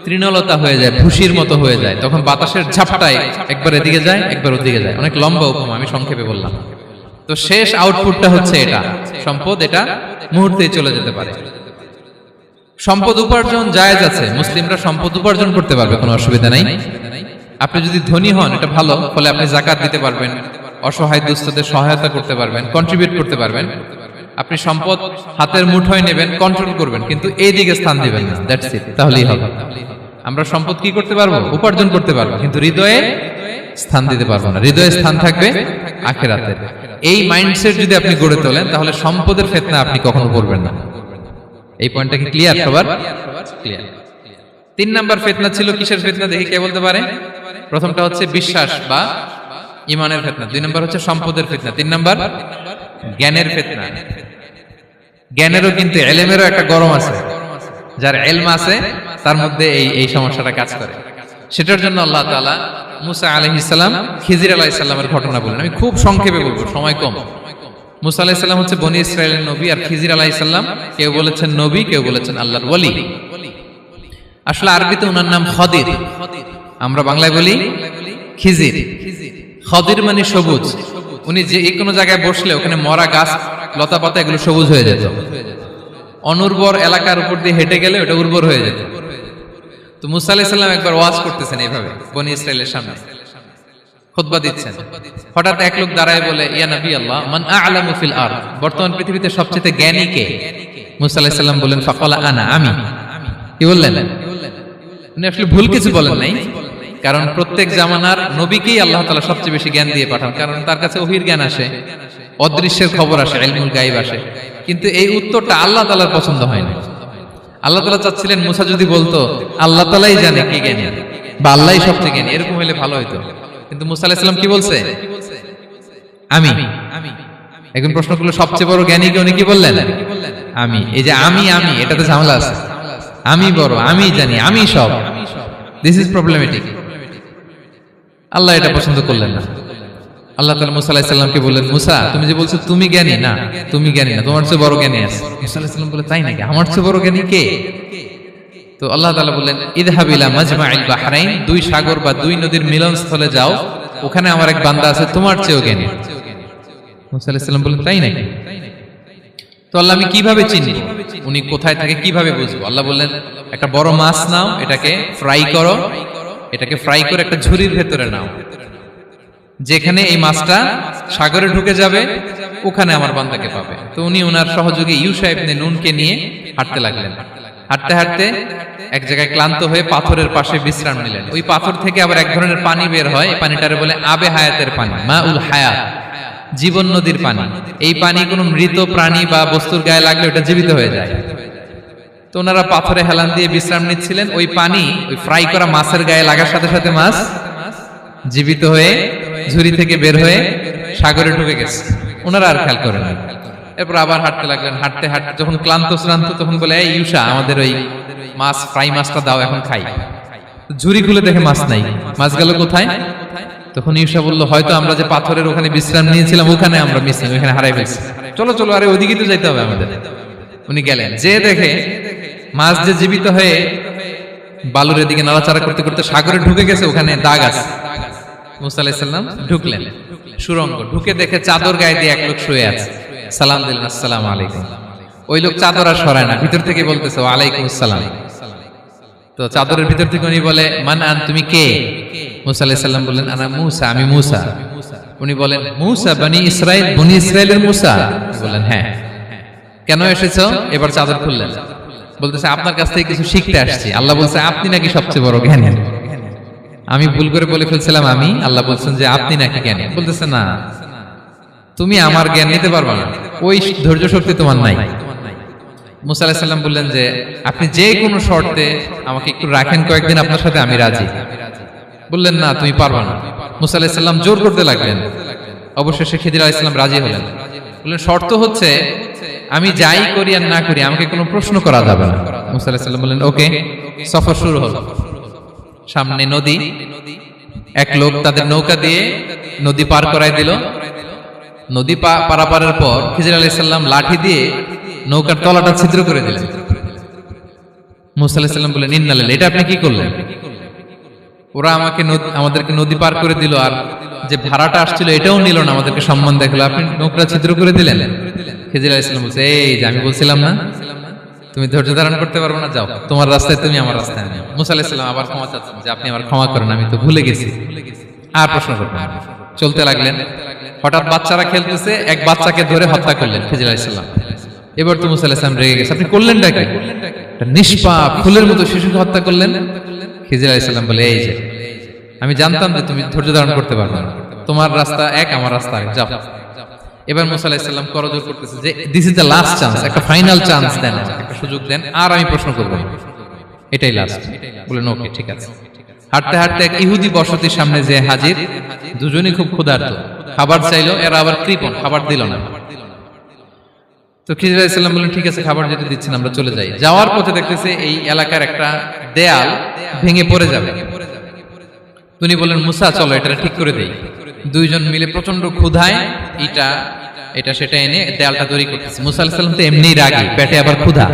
তৃণলতা হয়ে যায়, ভুসির মতো হয়ে যায়। তখন বাতাসের ঝাপটায় একবার এদিকে যায়, একবার ওদিকে যায়। অনেক লম্বা উপমা, আমি সংক্ষেপে বললাম। তো শেষ আউটপুটটা হচ্ছে এটা, সম্পদ এটা মুহূর্তেই চলে যেতে পারে। সম্পদ উপার্জন জায়েজ আছে, মুসলিমরা সম্পদ উপার্জন করতে পারবে, কোনো অসুবিধা নাই। আপনি যদি ধনী হন এটা ভালো, ফলে আপনি যাকাত দিতে পারবেন, অসহায় দুস্থদের সহায়তা করতে পারবেন, কন্ট্রিবিউট করতে পারবেন। আপনি সম্পদ হাতের মুঠোয় নেবেন, কন্ট্রোল করবেন, কিন্তু এই দিকে স্থান দিবেন না। দ্যাটস ইট, তাহলেই হবে। আমরা সম্পদ কি করতে পারবো? উপার্জন করতে পারবো, কিন্তু হৃদয়ে স্থান দিতে পারবো না। হৃদয়ে স্থান থাকবে আখিরাতের। এই মাইন্ডসেট যদি আপনি গড়ে তোলেন, তাহলে সম্পদের ফিতনা আপনি কখনো পড়বেন না। এই পয়েন্টটা কি ক্লিয়ার সবার? ক্লিয়ার। 3 নাম্বার ফিতনা ছিল কিসের ফিতনা দেখি কে বলতে পারে? প্রথমটা হচ্ছে বিশ্বাস বা ঈমানের ফিতনা, 2 নাম্বার হচ্ছে সম্পদের ফিতনা, 3 নাম্বার জ্ঞানের ফিতনা। জ্ঞানেরও কিন্তু ইলমেরও একটা গরম আছে। যার ইলম আছে তার মধ্যে এই সমস্যাটা কাজ করে। সেটার জন্য আল্লাহ তাআলা মুসা আলাইহিস সালাম, খিজির আলাইহিস সালামের ঘটনা বলেন। আমি খুব সংক্ষেপে বলবো, সময় কম। মুসা আলাইহিস সালাম হচ্ছে বনি ইসরাইলের নবী, আর খিজির আলাইহিস সালাম কেউ বলেছেন নবী, কেউ বলেছেন আল্লাহর ওলি। আসলে আরবিতে ওনার নাম খদির, আমরা বাংলায় বলি খিজির। খদির মানে সবুজ। উনি যে কোনো জায়গায় বসলে ওখানে মরা গাছ, লতা পাতা এগুলো সবুজ হয়ে যেত। অনুর্বর এলাকার উপর দিয়ে হেঁটে গেলে ওটা উর্বর হয়ে যেত। তো মুসা আলাইহিস সালাম একবার ওয়াজ করতেছেন এইভাবে বনি ইসরাইলের সামনে, খুতবা দিচ্ছেন। হঠাৎ এক লোক দাঁড়ায় বলে, ইয়া নবী আল্লাহ, মান আ'লামু ফিল আরদ, বর্তমান পৃথিবীতে সবচেয়ে জ্ঞানী কে? মুসা আলাইহিস সালাম বলেন, ফাকালা আনা, আমি। কি বললেন? উনি আসলে ভুল কিছু বলেন নাই, কারণ প্রত্যেক জামানার নবীকেই আল্লাহ তাআলা সবচেয়ে বেশি জ্ঞান দিয়ে পাঠান, কারণ তার কাছে ওহীর জ্ঞান আসে, অদৃশ্যের খবর আসে, ইলমুল গায়ব আসে। কিন্তু এই উত্তরটা আল্লাহ তাআলার পছন্দ হয় না। আল্লাহ তাআলা চাচ্ছিলেন মুসা যদি বলতো আল্লাহ তাআলাই জানে কে জ্ঞানী বা আল্লাহই সবচেয়ে জ্ঞানী, এরকম হলে ভালো হতো। কিন্তু মুসা আলাইহিস সালাম কি বলছে? আমি। এখন প্রশ্ন করলো সবচেয়ে বড় জ্ঞানী কে? উনি কি বললেন? আমি। এই যে আমি এটাতে ঝামেলা আছে। আমি বড়, আমি জানি, আমি সব, দিস ইজ প্রবলেমেটিক। আল্লাহ এটা পছন্দ করলেন না। আল্লাহ তাআলা মুসা আলাইহিস সালামকে বললেন, মুসা তুমি যে বলছো তুমি জ্ঞানী, না তুমি জ্ঞানী না, তোমার চেয়ে বড় জ্ঞানী আছে। মুসা আলাইহিস সালাম বলে, তাই নাকি? আমার চেয়ে বড় জ্ঞানী কে? তো আল্লাহ তাআলা বললেন, ইযহাব ইলা মাজমাইল বাহরাইন, 2 সাগর বা 2 নদীর মিলনস্থলে যাও, ওখানে আমার এক বান্দা আছে তোমার চেয়েও জ্ঞানী। মুসা আলাইহিস সালাম বললেন তাই নাকি? তো আল্লাহ আমি কিভাবে চিনি উনি কোথায় থাকে, কিভাবে বুঝবো? আল্লাহ বললেন একটা বড় মাছ নাও, এটাকে ফ্রাই করো, এটাকে ফ্রাই করে একটা ঝুড়ির ভেতরে নাও, যেখানে এই মাছটা সাগরে ঢুকে যাবে ওখানে আমার বান্দাকে পাবে। তো উনি ওনার সহযোগী ইউশা ইবনে নুনকে নিয়ে হাঁটতে লাগলেন। হাঁটতে হাঁটতে এক জায়গায় ক্লান্ত হয়ে পাথরের পাশে বিশ্রাম নিলেন। ওই পাথর থেকে আবার এক ধরনের পানি বের হয়, এই পানিটারে বলে আবে হায়াতের পানি, মা উল হায়াত, জীবন নদীর পানি। এই পানি কোনো মৃত প্রাণী বা বস্তুর গায়ে লাগলে ওটা জীবিত হয়ে যায়। তো ওনারা পাথরে হেলান দিয়ে বিশ্রাম নিচ্ছিলেন, ওই পানি ওই ফ্রাই করা মাছের গায়ে লাগার সাথে সাথে মাছ জীবিত হয়ে ঝুড়ি থেকে বের হয়ে সাগরে ঢুকে গেছে। ওনারা আর খেয়াল করেন না। এরপর আবার হাঁটতে লাগলেন। হাঁটতে হাঁটতে যখন ক্লান্ত শ্রান্ত তখন বলে এই ইউশা আমাদের ওই মাছ ফ্রাই মাছটা দাও, এখন খাই। ঝুড়ি খুলে দেখে মাছ নাই। মাছ গেল কোথায়? তখন ইউশা বলল হয়তো আমরা যে পাথরের ওখানে বিশ্রাম নিয়েছিলাম ওখানে আমরা মিসিং, ওখানে হারাই ফেলছি। চলো চলো, আরে ওদিকে তো যাইতে হবে আমাদের। উনি গেলেন, যে দেখে মাছ যে জীবিত হয়ে বালুর দিকে নাড়াচাড়া করতে করতে সাগরে ঢুকে গেছে, ওখানে দাগ আছে। মুসা আলাইহিস সালাম ঢুকলেন সুরঙ্গ, ঢুকে দেখে চাদর গায়ে দিয়ে এক লোক শুয়ে আছে। সালাম দিলেন, আসসালামু আলাইকুম। ওই লোক চাদর আর সরায় না, ভিতর থেকে বলতেছে ওয়ালাইকুম আসসালাম। তো চাদরের ভিতর থেকে উনি বলে মান আন, তুমি কে? মুসা আলাইহিস সালাম বললেন আনা মুসা, আমি মুসা। উনি বলেন মুসা বনি ইসরাইল, বনি ইসরাইলের মুসা? বললেন হ্যাঁ। কেন এসেছো? এবার চাদর খুললেন, বলতেছে আপনার কাছ থেকে কিছু শিখতে আসছি। আল্লাহ বলছে আপনি নাকি সবচেয়ে বড় জ্ঞানী। আমি ভুল করে বলে ফেলছিলাম আমি, আল্লাহ বলছেন যে আপনি নাকি জ্ঞানী। বলতেছে না, তুমি আমার জ্ঞান নিতে পারবে না, ওই ধৈর্য শক্তি তোমার নাই। মুসা আলাইহিস সালাম বললেন যে আপনি যে কোনো শর্তে আমাকে একটু রাখেন কয়েকদিন আপনার সাথে, আমি রাজি। বললেন না তুমি পারবে না। মুসা আলাইহিস সালাম জোর করতে লাগলেন। অবশেষে খিদির আলাইহিস সালাম রাজি হলেন। বললেন শর্ত হচ্ছে আমি যাই করি আর না করি আমাকে কোনো প্রশ্ন করা যাবে না। মুসা আলাইহিস সালাম বললেন ওকে। সফর শুরু হলো। সামনে নদী, এক লোক তাদের নৌকা দিয়ে নদী পার করায় দিল। নদী পারাপারের পর খিজির আলাইহিস সালাম লাঠি দিয়ে নৌকার তলাটা ছিদ্র করে দিলেন। মুসা আলাইহিস সালাম বললেন ইন্না লিল্লাহি, এটা আপনি কি করলেন? ওরা আমাদেরকে নদী পার করে দিল, আর যে ভাড়াটা আসছিল এটাও নিল না, আমাদেরকে সম্মান দেখালো, আপনি নৌকা ছিদ্র করে দিলেন। খিজির আলাইহিস সালাম বলছে এই যে আমি বলছিলাম না তুমি ধৈর্য ধারণ করতে পারবে না, যাও তোমার রাস্তায় তুমি, আমার রাস্তায় আমি। মুসা আলাইহিস সালাম আবার ক্ষমা চাচ্ছেন যে আপনি আমার ক্ষমা করেন, আমি তো ভুলে গেছি, আর প্রশ্ন করবেন না। চলতে লাগলেন। হঠাৎ বাচ্চারা খেলতেছে, এক বাচ্চাকে ধরে হত্যা করলেন খিজির আলাইহিস সালাম। এবার তো মুসা আলাইহিস সালাম রেগে গেছে, আপনি করলেনটা কি? নিষ্পাপ ফুলের মতো শিশুকে হত্যা করলেন। খিজির আলাইহিস সালাম বলে এই যে আমি জানতাম যে তুমি ধৈর্য ধারণ করতে পারবে না, তোমার রাস্তা এক, আমার রাস্তা এক, যাও। এবার মুসা আলাইহিস সালাম করজোর করতেছে যে this is the last chance, একটা ফাইনাল চান্স দেন, একটা সুযোগ দেন, আর আমি প্রশ্ন করব না, এটাই লাস্ট। বলেন ওকে ঠিক আছে। হাঁটতে হাঁটতে এক ইহুদি বসতির সামনে যে হাজির, দুজনই খুব ক্ষুধার্ত, খাবার চাইলো, এরা আবার কৃপণ, খাবার দিল না। তো খিজির আলাইহিস সালাম বললেন ঠিক আছে খাবার যেটা দিচ্ছেন আমরা চলে যাই। যাওয়ার পথে দেখতেছে এই এলাকার একটা দেয়াল ভেঙে পড়ে যাবে। তিনি বললেন মুসা চলো এটা ঠিক করে দেই। দুইজন মিলে প্রচন্ড ক্ষুধায় এটা সেটা এনে দেয়ালটা তৈরি করতেছে। মুসা আলাইহিস সালাম তো এমনিই রাগী, পেটে আবার ক্ষুধা,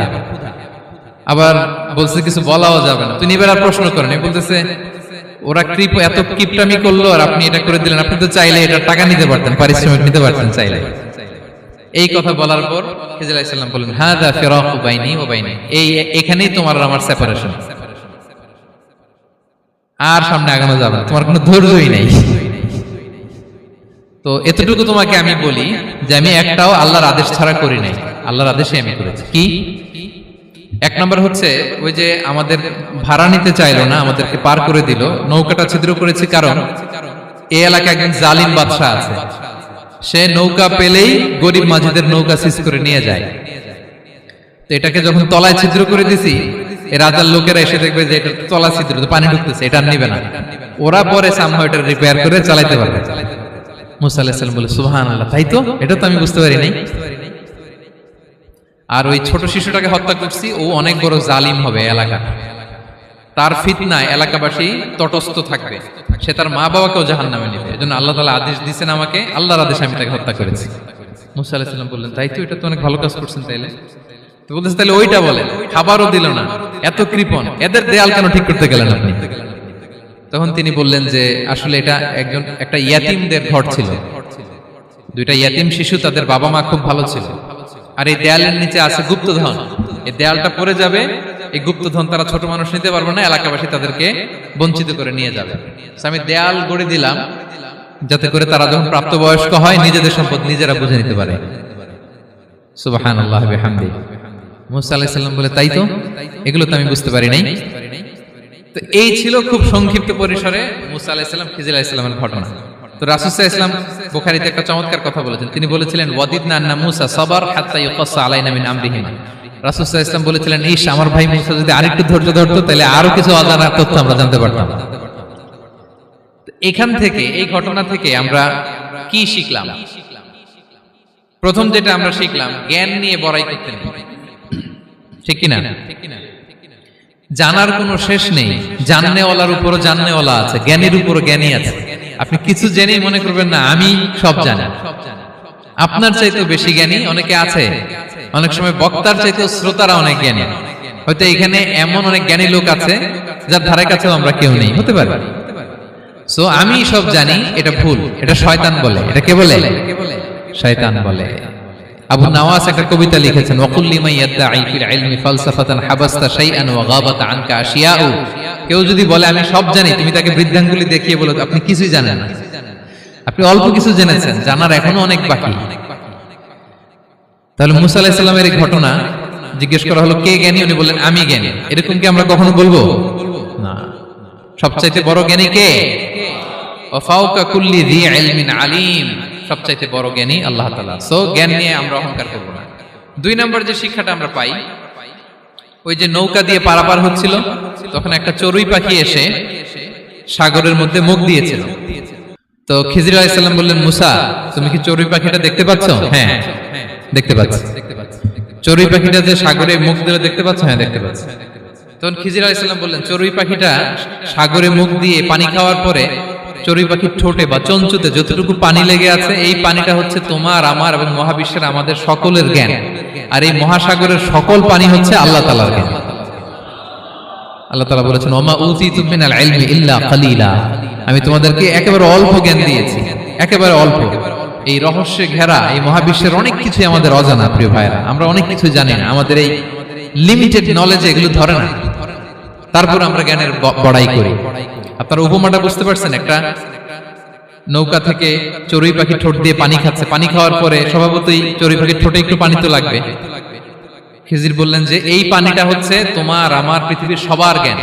আবার বলছে কিছু বলাও যাবে না। তিনি এবার আর প্রশ্ন করেন, বলতেছে ওরা এত কিপটামি করলো আর আপনি এটা করে দিলেন, আপনি তো চাইলে এটা টাকা নিতে পারতেন, পারিশ্রমিক নিতে পারতেন চাইলে। এই কথা বলার পর খিজির আলাইহিস সালাম বললেন হাদা ফিরাকু বাইনি ওয়া বাইনি, এখানেই তোমার আর আমার সেপারেশন, আর সামনে আগানো যাবে না, তোমার কোনো ধৈর্যই নেই। তো এতটুকু তোমাকে আমি বলি যে আমি একটাও আল্লাহর আদেশ ছাড়া করি নাই, আল্লাহর আদেশে আমি করেছি। কি? এক নম্বর হচ্ছে ওই যে আমাদের ভাড়া নিতে চাইলো না, আমাদেরকে পার করে দিল, নৌকাটা ছিদ্র করেছি কারণ এই এলাকায় একজন জালিম বাদশা আছে, সে নৌকা পেলেই গরিব মাঝিদের নৌকা সিজ করে নিয়ে যায়। তো এটাকে যখন তলায় ছিদ্র করে দিছি, এই রাজার লোকেরা এসে দেখবে যে এটা তলা ছিদ্র, তো পানি ঢুকতেছে, এটা নিবে না, ওরা পরে সামহাও এটা রিপেয়ার করে চালাইতে পারবে। মুসা আলাইহিস সালাম বলে সুবহানাল্লাহ, তাই তো, এটা তো আমি বুঝতে পারি নাই। আর ওই ছোট শিশুটাকে হত্যা করছি, ও অনেক বড় জালিম হবে এলাকা, তার ফিতনায় এলাকাবাসী তটস্থ থাকবে, সে তার মা বাবাকেও জাহান্নামে নেবে। এজন্য আল্লাহ তাআলা আদেশ দিয়েছেন আমাকে, আল্লাহর আদেশে আমি তাকে হত্যা করেছি। মুসা আলাইহিস সালাম বললেন তাই তো, এটা তো অনেক ভালো কাজ করছেন। তাইলে তো বলতেছে তাহলে ওইটা বলেন, খাবারও দিল না, এত কৃপণ, এদের দেয়াল কেন ঠিক করতে গেলেন আপনি? তখন তিনি বললেন যে আসলে এটা একটা ইয়াতিমদের ঘর ছিল, দুইটা ইয়াতিম শিশু, তাদের বাবা মা খুব ভালো ছিল, আর এই দেয়ালের নিচে আছে গুপ্তধন, এই দেয়ালটা পড়ে যাবে, এই গুপ্তধন তারা ছোট মানুষ নিতে পারবে না, এলাকাবাসী তাদেরকে বঞ্চিত করে নিয়ে যাবে। আমি দেয়াল গড়ে দিলাম যাতে করে তারা যখন প্রাপ্তবয়স্ক হয় নিজেদের সম্পদ নিজেরা বুঝে নিতে পারে। সুবহানাল্লাহ বিহামদি। মুসা আলাইহিস সালাম বলে, তাই তো, এগুলো তো আমি বুঝতে পারি নাই। তো এই ছিল খুব সংক্ষিপ্ত পরিসরে মুসা আলাইহিস সালাম খিজির আলাইহিস সালামের ঘটনা। তো রাসূল সাল্লাল্লাহু আলাইহি ওয়াসাল্লাম বুখারীতে একটা চমৎকার কথা বলেছেন। তিনি বলেছিলেন, ওয়াদিদনা আন্না মুসা সাবার হাত্তা ইউকাসসা আলাইনা মিন আমরিহিমা। রাসূল সাল্লাল্লাহু আলাইহি ওয়াসাল্লাম বলেছিলেন, ইস, আমার ভাই মুসা যদি আরেকটু ধৈর্য ধরতো তাহলে আরো কিছু অজানা তথ্য আমরা জানতে পারতাম। এখান থেকে, এই ঘটনা থেকে আমরা কি শিখলাম? প্রথম যেটা আমরা শিখলাম, জ্ঞান নিয়ে বড়াই করতে নেই, ঠিক কিনা? জানার কোনো শেষ নেই, জাননেওয়ালার উপরও জাননেওয়ালা আছে, জ্ঞানীর উপরও জ্ঞানী আছে। আপনি কিছু জেনেই মনে করবেন না আমি সব জানি। আপনার চাইতেও বেশি জ্ঞানী অনেকে আছে। অনেক সময় বক্তার চাইতেও শ্রোতারা অনেক জ্ঞানী। হয়তো এখানে এমন অনেক জ্ঞানী লোক আছে যার ধারে কাছেও আমরা কেউ নেই, হতে পারে। সো আমি সব জানি, এটা ভুল, এটা শয়তান বলে। এটা কে বলে? শয়তান বলে। আবু নাওয়াস একটা কবিতা লিখেছেন, ওয়াকুল্লি মান ইয়াদঈ ফিল ইলমি ফালসাফাতান হাবাসতা শাইআন ওয়া গাবাত আনকা আশিয়াউ। কেউ যদি বলে আমি সব জানি, তুমি তাকে বৃদ্ধাঙ্গুলি দেখিয়ে বলো আপনি কিছুই জানেন না, আপনি অল্প কিছু জেনেছেন, জানার এখনো অনেক বাকি। তাহলে মুসা আলাইহিস সালামের এই ঘটনা জিজ্ঞেস করা হলো কে জ্ঞানী, উনি বললেন আমি জ্ঞানী। এরকম কি আমরা কখনো বলবো? না। সবচাইতে বড় জ্ঞানী কে? ওয়া ফাওকা কুল্লি যী ইলমিন আলিম। সবচাইতে বড় জ্ঞানী আল্লাহ তাআলা। সো জ্ঞান নিয়ে আমরা অহংকার করব না। দুই নম্বর যে শিক্ষাটা আমরা পাই, ওই যে নৌকা দিয়ে পারাপার হচ্ছিল, তখন একটা চড়ুই পাখি এসে সাগরের মধ্যে মুখ দিয়েছিল। তো খিজির আলাইহিস সালাম বললেন, মুসা, তুমি কি চড়ুই পাখিটা দেখতে পাচ্ছ? হ্যাঁ, দেখতে পাচ্ছি। চড়ুই পাখিটা যে সাগরে মুখ দিলে দেখতে পাচ্ছ? হ্যাঁ, দেখতে পাচ্ছি। তখন খিজির আলাইহিস সালাম বললেন, চড়ুই পাখিটা সাগরে মুখ দিয়ে পানি খাওয়ার পরে চড়ুই পাখির ঠোঁটে বা চঞ্চুতে যতটুকু পানি লেগে আছে, এই পানিটা হচ্ছে তোমার, আমার এবং মহাবিশ্বের আমাদের সকলের জ্ঞান। আর এই মহাসাগরের সকল পানি হচ্ছে আল্লাহ তাআলার জ্ঞান। আল্লাহ তাআলা বলেছেন, ওমা উতিতু মিনাল ইলমি ইল্লা কালিলা। আমি তোমাদেরকে একেবারে অল্প জ্ঞান দিয়েছি, একেবারে অল্প। এই রহস্যে ঘেরা এই মহাবিশ্বের অনেক কিছু আমাদের অজানা। প্রিয় ভাইরা, আমরা অনেক কিছু জানি না, আমাদের এই লিমিটেড নলেজ এগুলো ধরে না, তারপর আমরা জ্ঞানের বড়াই করি। আপনারা উপমাটা বুঝতে পারছেন? একটা নৌকা থেকে চড়ুই পাখি ঠোঁট দিয়ে পানি খাচ্ছে, পানি খাওয়ার পরে স্বভাবতই চড়ুই পাখির ঠোঁটে একটু পানি তো লাগবে। খিজির বললেন যে এই পানিটা হচ্ছে তোমার, আমার, পৃথিবীর সবার জ্ঞান,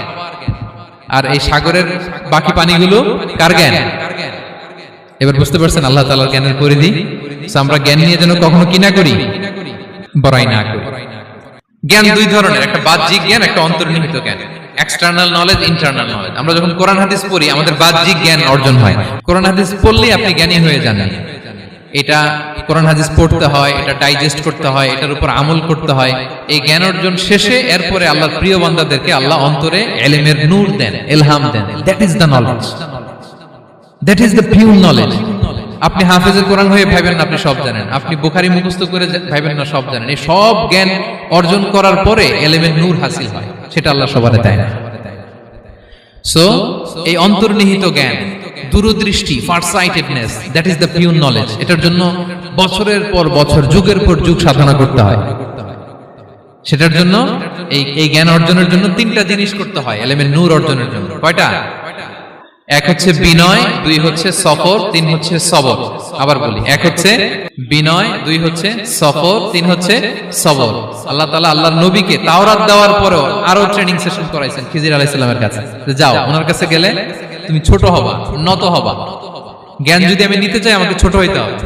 আর এই সাগরের বাকি পানিগুলো কার জ্ঞান? এবার বুঝতে পারছেন আল্লাহ তাআলার জ্ঞানের পরিধি। আমরা জ্ঞান নিয়ে যেন কখনো কি না করি, বড়াই না করি। জ্ঞান দুই ধরনের, একটা বাহ্যিক জ্ঞান, একটা অন্তর্নিহিত জ্ঞান। External knowledge, internal knowledge. আমরা যখন কোরআন হাদিস পড়ি আমাদের বাহ্যিক জ্ঞান অর্জন হয়। কোরআন হাদিস পড়লেই আপনি জ্ঞানী হয়ে যান। এটা কোরআন হাদিস পড়তে হয়, এটা ডাইজেস্ট করতে হয়, এটার উপর আমল করতে হয়। এই জ্ঞান অর্জন শেষে এরপরে আল্লাহর প্রিয় বান্দাদেরকে আল্লাহ অন্তরে ইলমের নূর দেন, ইলহাম দেন। That is the knowledge, that is the pure knowledge. আপনি হাফেজে কোরআন হয়ে ভাবেন না আপনি সব জানেন, আপনি বুখারী মুখস্থ করে ভাবেন না সব জানেন। এই সব জ্ঞান অর্জন করার পরে ইলমের নূর হাসিল হয়, সেটা আল্লাহ সবারে দেয় না। সো এই অন্তর্নিহিত জ্ঞান, দূরদৃষ্টি, farsightedness, that is the pure knowledge. এটার জন্য বছরের পর বছর, যুগের পর যুগ সাধনা করতে হয়। সেটার জন্য এই জ্ঞান অর্জনের জন্য তিনটা জিনিস করতে হয় ইলমের নূর অর্জনের জন্য। কয়টা? এক হচ্ছে বিনয়, দুই হচ্ছে সফর, তিন হচ্ছে সবর। আবার বলি, এক হচ্ছে বিনয়, দুই হচ্ছে সফর, তিন হচ্ছে সবর। আল্লাহ তাআলা আল্লাহর নবীকে তাওরাত দেওয়ার পরেও আরো ট্রেনিং সেশন করাইছেন খিজির আলাইহিস সালামের কাছে। যাও, ওনার কাছে গেলে তুমি ছোট হবা, নত হবা। জ্ঞান যদি আমি নিতে চাই আমাকে ছোট হইতে হবে।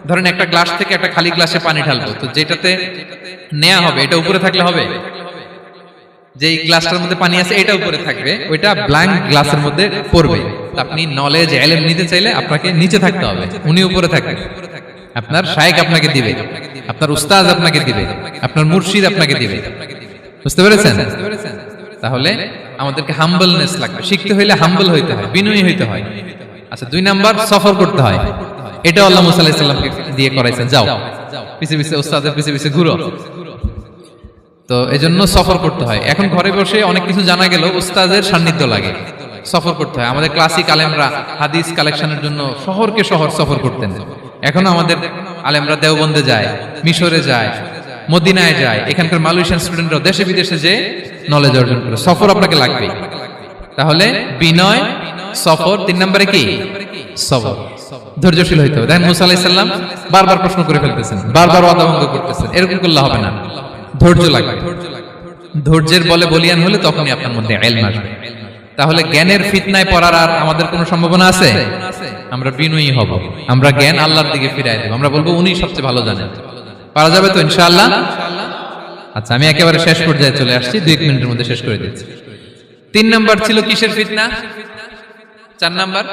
ধরেন একটা গ্লাস থেকে একটা খালি গ্লাসে পানি ঢালবো, তো যেটাতে নেওয়া হবে এটা উপরে থাকলে হবে? যে গ্লাসটার মধ্যে পানি আছে এটা উপরে থাকবে, ওইটা ব্ল্যাঙ্ক গ্লাসের মধ্যে পড়বে। আপনি নলেজ, ইলম নিতে চাইলে আপনাকে নিচে থাকতে হবে, উনি উপরে থাকবে। আপনার শায়েখ আপনাকে দিবে, আপনার উস্তাদ আপনাকে দিবে, আপনার মুর্শিদ আপনাকে দিবে। বুঝতে পেরেছেন? তাহলে আমাদেরকে হাম্বলনেস লাগবে। শিখতে হইলে হাম্বল হইতে হয়, বিনয়ী হইতে হয়। আচ্ছা, দুই নাম্বার সফর করতে হয়। এটা আল্লাহ মুসা আলাইহিস সালামকে দিয়ে করাইছেন, যাও পিছে পিছে উস্তাদের পিছে পিছে ঘুরো। তো এজন্য সফর করতে হয়। এখন ঘরে বসে অনেক কিছু জানা গেল, উস্তাদের সান্নিধ্য লাগে। সফর করতে হয়। আমাদের ক্লাসিক আলেমরা হাদিস কালেকশনের জন্য শহরকে শহর সফর করতেন। এখনো আমাদের আলেমরা দেওবন্দে যায়, মিশরে যায়, মদিনায় যায়। এখানকার মালয়েশিয়ান স্টুডেন্টরা দেশে বিদেশে যে নলেজ অর্জন করে। সফর আপনাকে লাগবে। তাহলে বিনয়, সফর, 3 নম্বরে কি সবর, ধৈর্যশীল হইতে হবে। দেখেন মুসা আলাইহিস সালাম বারবার প্রশ্ন করে ফেলতেছেন, বারবার ওয়াদা ভঙ্গ করতেছেন। এরকম করলে হবে না, ধৈর্য লাগবে। ধৈর্যের বলে বলিয়ান হলে তখনই আপনার মধ্যে ইলম আসবে। তাহলে জ্ঞানের ফিতনায় পড়ার আর আমাদের কোনো সম্ভাবনা আছে? আমরা বিনয়ী হব, আমরা জ্ঞান আল্লাহর দিকে ফিরাই দেব। আমরা বলবো উনি সবচেয়ে ভালো জানেন। পারা যাবে তো ইনশাআল্লাহ? আচ্ছা, আমি একেবারে শেষ পর্যায়ে চলে আসছি, 2 মিনিটের মধ্যে শেষ করে দিচ্ছি। 3 নাম্বার ছিল কিসের ফিতনা? 4 নাম্বার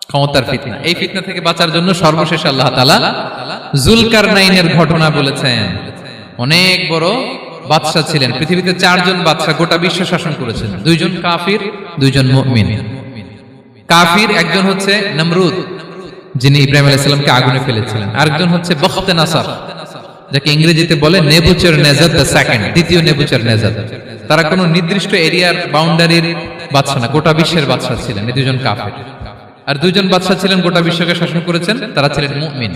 ক্ষমতার ফিতনা। এই ফিতনা থেকে বাঁচার জন্য সর্বশেষ আল্লাহ তাআলা যুলকারনাইনের ঘটনা বলেছেন। অনেক বড় বাদশা ছিলেন। পৃথিবীতে 4 জন বাদশা গোটা বিশ্ব শাসন করেছেন। 2 জন কাফির, 2 জন মুমিন। কাফির একজন হচ্ছে নমরুদ, যিনি ইব্রাহিম আলাইহিস সালামকে আগুনে ফেলেছিলেন। আরেকজন হচ্ছে বখতে নাসার, যাকে ইংরেজিতে বলে নেবুচারনেজার দ্য সেকেন্ড, দ্বিতীয় নেবুচারনেজার। তারা কোনো নির্দিষ্ট এরিয়ার বাউন্ডারির বাদশা না, গোটা বিশ্বের বাদশা ছিলেন। এই 2 জন কাফির। আর 2 জন বাদশা ছিলেন গোটা বিশ্বকে শাসন করেছেন, তারা ছিলেন মুমিন।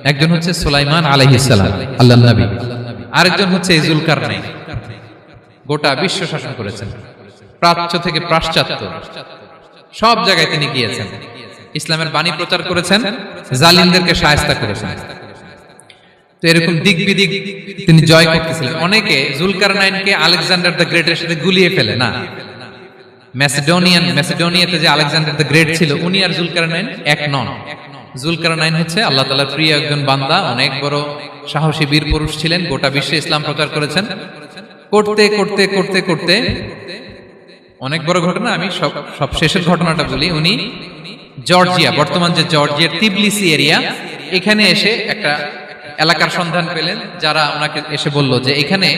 একজন হচ্ছে সুলাইমান আলাইহিস সালাম, আল্লাহর নবী। আরেকজন হচ্ছে যুলকারনাইন, গোটা বিশ্ব শাসন করেছেন। প্রাচ্য থেকে পাশ্চাত্য সব জায়গায় তিনি গিয়েছেন, ইসলামের বাণী প্রচার করেছেন, জালিমদেরকে শায়েস্তা করেছেন। তো এরকম দিক বিদিক তিনি জয় করতেছিলেন। অনেকে যুলকারনাইনকে আলেকজান্ডার দ্য গ্রেটের সাথে গুলিয়ে ফেলে না। ম্যাসিডোনিয়াতে যে আলেকজান্ডার দ্য গ্রেট ছিল, উনি আর যুলকারনাইন এক নন। যুলকারনাইন হচ্ছে আল্লাহ তাআলার প্রিয় একজন বান্দা, অনেক বড় সাহসী বীর পুরুষ ছিলেন, গোটা বিশ্বে ইসলাম প্রচার করেছেন। করতে করতে করতে করতে অনেক বড় ঘটনা, আমি সব শেষের ঘটনাটা বলি। উনি জর্জিয়া, বর্তমান যে জর্জিয়ার তিবলিসি এরিয়া, এখানে এসে একটা এলাকার সন্ধান পেলেন, যারা ওনাকে এসে বলল যে এখানে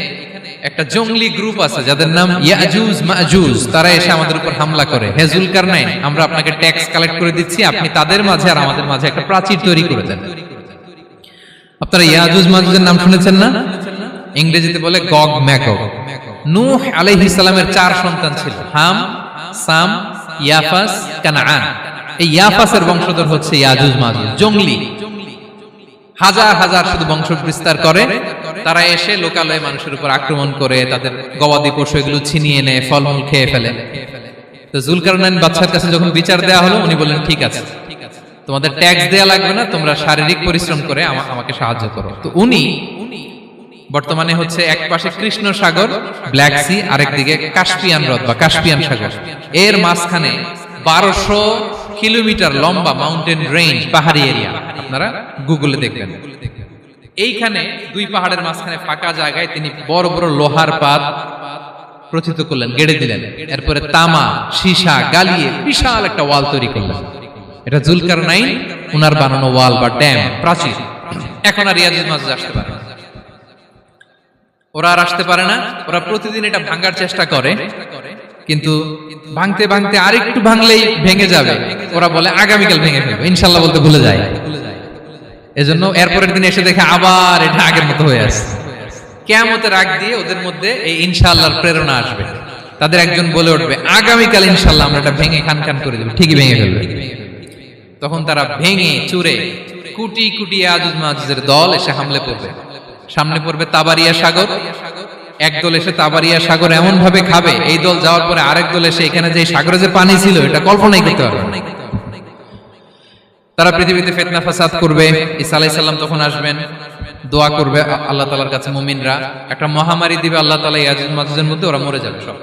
একটা জঙ্গলি গ্রুপ আছে যাদের নাম ইয়াজুজ মাজুজ, তারা এসে আমাদের উপর হামলা করে। হে যুলকারনাইন, আমরা আপনাকে ট্যাক্স কালেক্ট করে দিচ্ছি, আপনি তাদের মাঝে আর আমাদের মাঝে একটা প্রাচীর তৈরি করে দেন। আপনারা ইয়াজুজ মাজুজের নাম শুনেছেন না? ইংরেজিতে বলে গগ ম্যাগগ। নূহ আলাইহিস সালামের 4 সন্তান ছিল, হাম, সাম, ইয়াফাস, কানাআন। এই ইয়াফাসের বংশধর হচ্ছে ইয়াজুজ মাজুজ, জঙ্গলি, হাজার হাজার শুধু বংশ বিস্তার করে। তারা এসে লোকালয়ে মানুষের উপর আক্রমণ করে, তাদের গবাদি পশু এগুলো ছিনিয়ে নেয়, ফলমূল খেয়ে ফেলে। তো যুলকারনাইন বাদশার কাছে যখন বিচার দেওয়া হলো, উনি বললেন ঠিক আছে, তোমাদের ট্যাক্স দেয়া লাগবে না, তোমরা শারীরিক পরিশ্রম করে আমাকে সাহায্য করো। তো উনি বর্তমানে হচ্ছে এক পাশে কৃষ্ণ সাগর, ব্ল্যাক সি, আরেকদিকে কাস্পিয়ান হ্রদ বা কাস্পিয়ান সাগর, এর মাঝখানে 1200 কিলোমিটার লম্বা মাউন্টেন রেঞ্জ, পাহাড়ি এরিয়া। আপনারা গুগলে দেখবেন। এইখানে 2 পাহাড়ের মাঝখানে ফাঁকা জায়গায় তিনি বড় বড় লোহার পাত প্রথিত করলেন, গেড়ে দিলেন। এরপরে তামা, সীসা গালিয়ে বিশাল একটা ওয়াল তৈরি করলেন। এটা যুলকারনাইন উনার বানানো ওয়াল বা ড্যাম, প্রাচীর। এখন আর ইয়াজুজ মাজুজ আসতে পারে না, ওরা আর আসতে পারে না। ওরা প্রতিদিন এটা ভাঙার চেষ্টা করে, কিন্তু ভাঙতে ভাঙতে আরেকটু ভাঙলেই ভেঙে যাবে। ওরা বলে আগামীকাল ভেঙে ফেলবে, ইনশাল্লাহ বলতে ভুলে যায়। এজন্য এরপরের দিন এসে দেখে আবার এটা আগের মতো হয়ে আছে। কিয়ামতের আগ দিয়ে ওদের মধ্যে এই ইনশাআল্লাহর প্রেরণা আসবে। তাদের একজন বলে উঠবে আগামীকাল ইনশাআল্লাহ আমরা এটা ভেঙে খান খান করে দেব, ঠিকই ভেঙে ফেলবে। তখন তারা ভেঙে চুরে কুটি কুটি ইয়াজুজ মাজুজের দল এসে হামলে পড়বে। সামনে পড়বে তাবারিয়া সাগর, একদল এসে তাবারিয়া সাগর এমন ভাবে খাবে, এই দল যাওয়ার পরে আরেক দল এসে এখানে যে সাগরে যে পানি ছিল এটা কল্পনাই করতে পারবে না। তারা পৃথিবীতে ফিতনা ফাসাদ করবে। ঈসা আলাইহিস সালাম তখন আসবেন, দোয়া করবে আল্লাহ তাআলার কাছে মুমিনরা, একটা মহামারী দিবে আল্লাহ তাআলা ইয়াজুজ মাজুজের মধ্যে, ওরা মরে যাবে সব।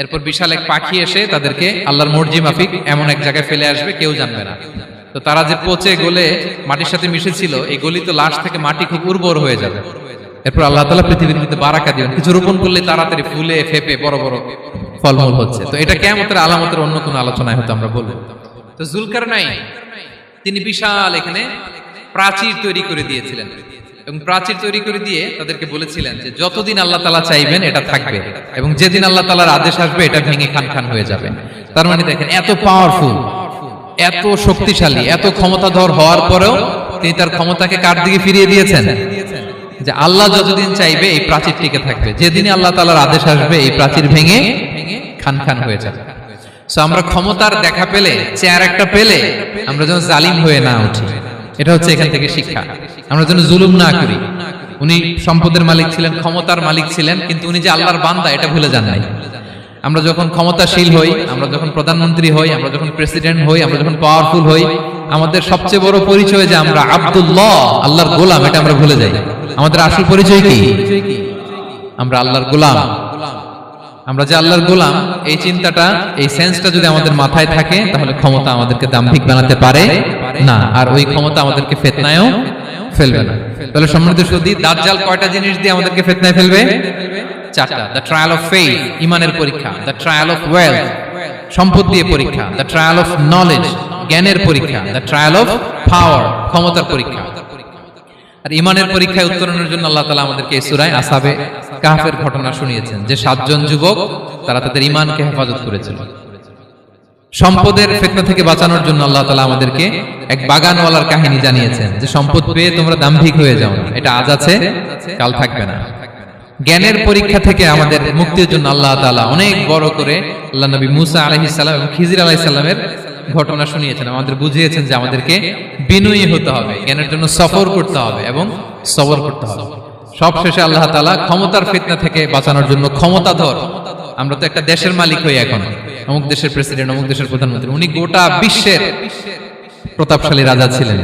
এরপর বিশাল এক পাখি এসে তাদেরকে আল্লাহর মর্জি মাফিক এমন এক জায়গায় ফেলে আসবে, কেউ জানবে না। তো তারা যে পচে গলে মাটির সাথে মিশেছিল, এই গলিত লাশ থেকে মাটি খুব উর্বর হয়ে যাবে। এরপর আল্লাহ তাআলা পৃথিবীর মধ্যে বারাকা দিবেন, কিছু রোপণ করলে তাড়াতাড়ি ফুলে ফেপে বড় বড় ফলমূল হচ্ছে। তো এটা কিয়ামতের আলামতের অন্য কোনো আলোচনায় হয়তো আমরা বলবো। তো যুলকারনাইন তিনি বিশাল এখানে প্রাচীর তৈরি করে দিয়েছিলেন, এবং প্রাচীর তৈরি করে দিয়ে তাদেরকে বলেছিলেন যে যতদিন আল্লাহ তাআলা চাইবেন এটা থাকবে, এবং যেদিন আল্লাহ তাআলার আদেশ আসবে এটা ভেঙে খান খান হয়ে যাবে। তার মানে দেখেন, এত পাওয়ারফুল, এত শক্তিশালী, এত ক্ষমতাধর হওয়ার পরেও তিনি তার ক্ষমতাকে কার দিকে ফিরিয়ে দিয়েছেন? যে আল্লাহ যতদিন চাইবে এই প্রাচীর টিকে থাকবে, যেদিন আল্লাহ তাআলার আদেশ আসবে এই প্রাচীর ভেঙে খান খান হয়ে যাবে। সো আমরা ক্ষমতার দেখা পেলে, চেয়ার একটা পেলে আমরা যেন জালিম হয়ে না উঠি, এটা হচ্ছে এখান থেকে শিক্ষা। আমরা যেন জুলুম না করি। উনি সম্পদের মালিক ছিলেন, ক্ষমতার মালিক ছিলেন, কিন্তু উনি যে আল্লাহর বান্দা এটা ভুলে যান নাই। আমরা যখন ক্ষমতাশীল হই, আমরা যখন প্রধানমন্ত্রী হই, আমরা যখন প্রেসিডেন্ট হই, আমরা যখন পাওয়ারফুল হই, আমাদের সবচেয়ে বড় পরিচয় যে আমরা আব্দুল্লাহ, আল্লাহর গোলাম, এটা আমরা ভুলে যাই। আমাদের আসল পরিচয় কি? আমরা আল্লাহর গোলাম। আমরা যে আল্লাহর গোলাম, এই চিন্তাটা, এই সেন্সটা যদি আমাদের মাথায় থাকে, তাহলে ক্ষমতা আমাদেরকে দাম্ভিক বানাতে পারে না, আর ওই ক্ষমতা আমাদেরকে ফিতনায়ও ফেলবে না। তাহলে সম্মানিত সুধী, দাজ্জাল কয়টা জিনিস দিয়ে আমাদেরকে ফিতনায় ফেলবে? চারটা। দ্য ট্রায়াল অফ ফেইথ, ইমানের পরীক্ষা; দ্য ট্রায়াল অফ ওয়েলথ, সম্পদ দিয়ে পরীক্ষা; দ্য ট্রায়াল অফ নলেজ, জ্ঞানের পরীক্ষা; দ্য ট্রায়াল অফ পাওয়ার, ক্ষমতার পরীক্ষা। আর ইমানের পরীক্ষায় উত্তরণের জন্য আল্লাহ তাআলা আমাদেরকে এই সূরায় আসহাবে কাহফের ঘটনা শুনিয়েছেন, যে 7 জন যুবক তারা তাদের ইমানকে হেফাজত করেছিল। সম্পদের ফিতনা থেকে বাঁচানোর জন্য আল্লাহ তাআলা আমাদেরকে এক বাগানওয়ালার কাহিনী জানিয়েছেন, যে সম্পদ পেয়ে তোমরা দাম্ভিক হয়ে যাও না, এটা আজ আছে কাল থাকবে না। জ্ঞানের পরীক্ষা থেকে আমাদের মুক্তির জন্য আল্লাহ তাআলা অনেক বড় করে আল্লাহ নবী মুসা আলাইহিস সালাম এবং খিজির আলাইহিস সালামের ঘটনা শুনিয়েছেন, আমাদের বুঝিয়েছেন যে আমাদেরকে বিনয়ী হতে হবে, জ্ঞানের জন্য সফর করতে হবে এবং সবর করতে হবে। সবশেষে আল্লাহ তাআলা ক্ষমতার ফিতনা থেকে বাঁচানোর জন্য ক্ষমতাধর, আমরা তো একটা দেশের মালিক হই এখন, অমুক দেশের প্রেসিডেন্ট, অমুক দেশের প্রধানমন্ত্রী, উনি গোটা বিশ্বের প্রতাপশালী রাজা ছিলেন।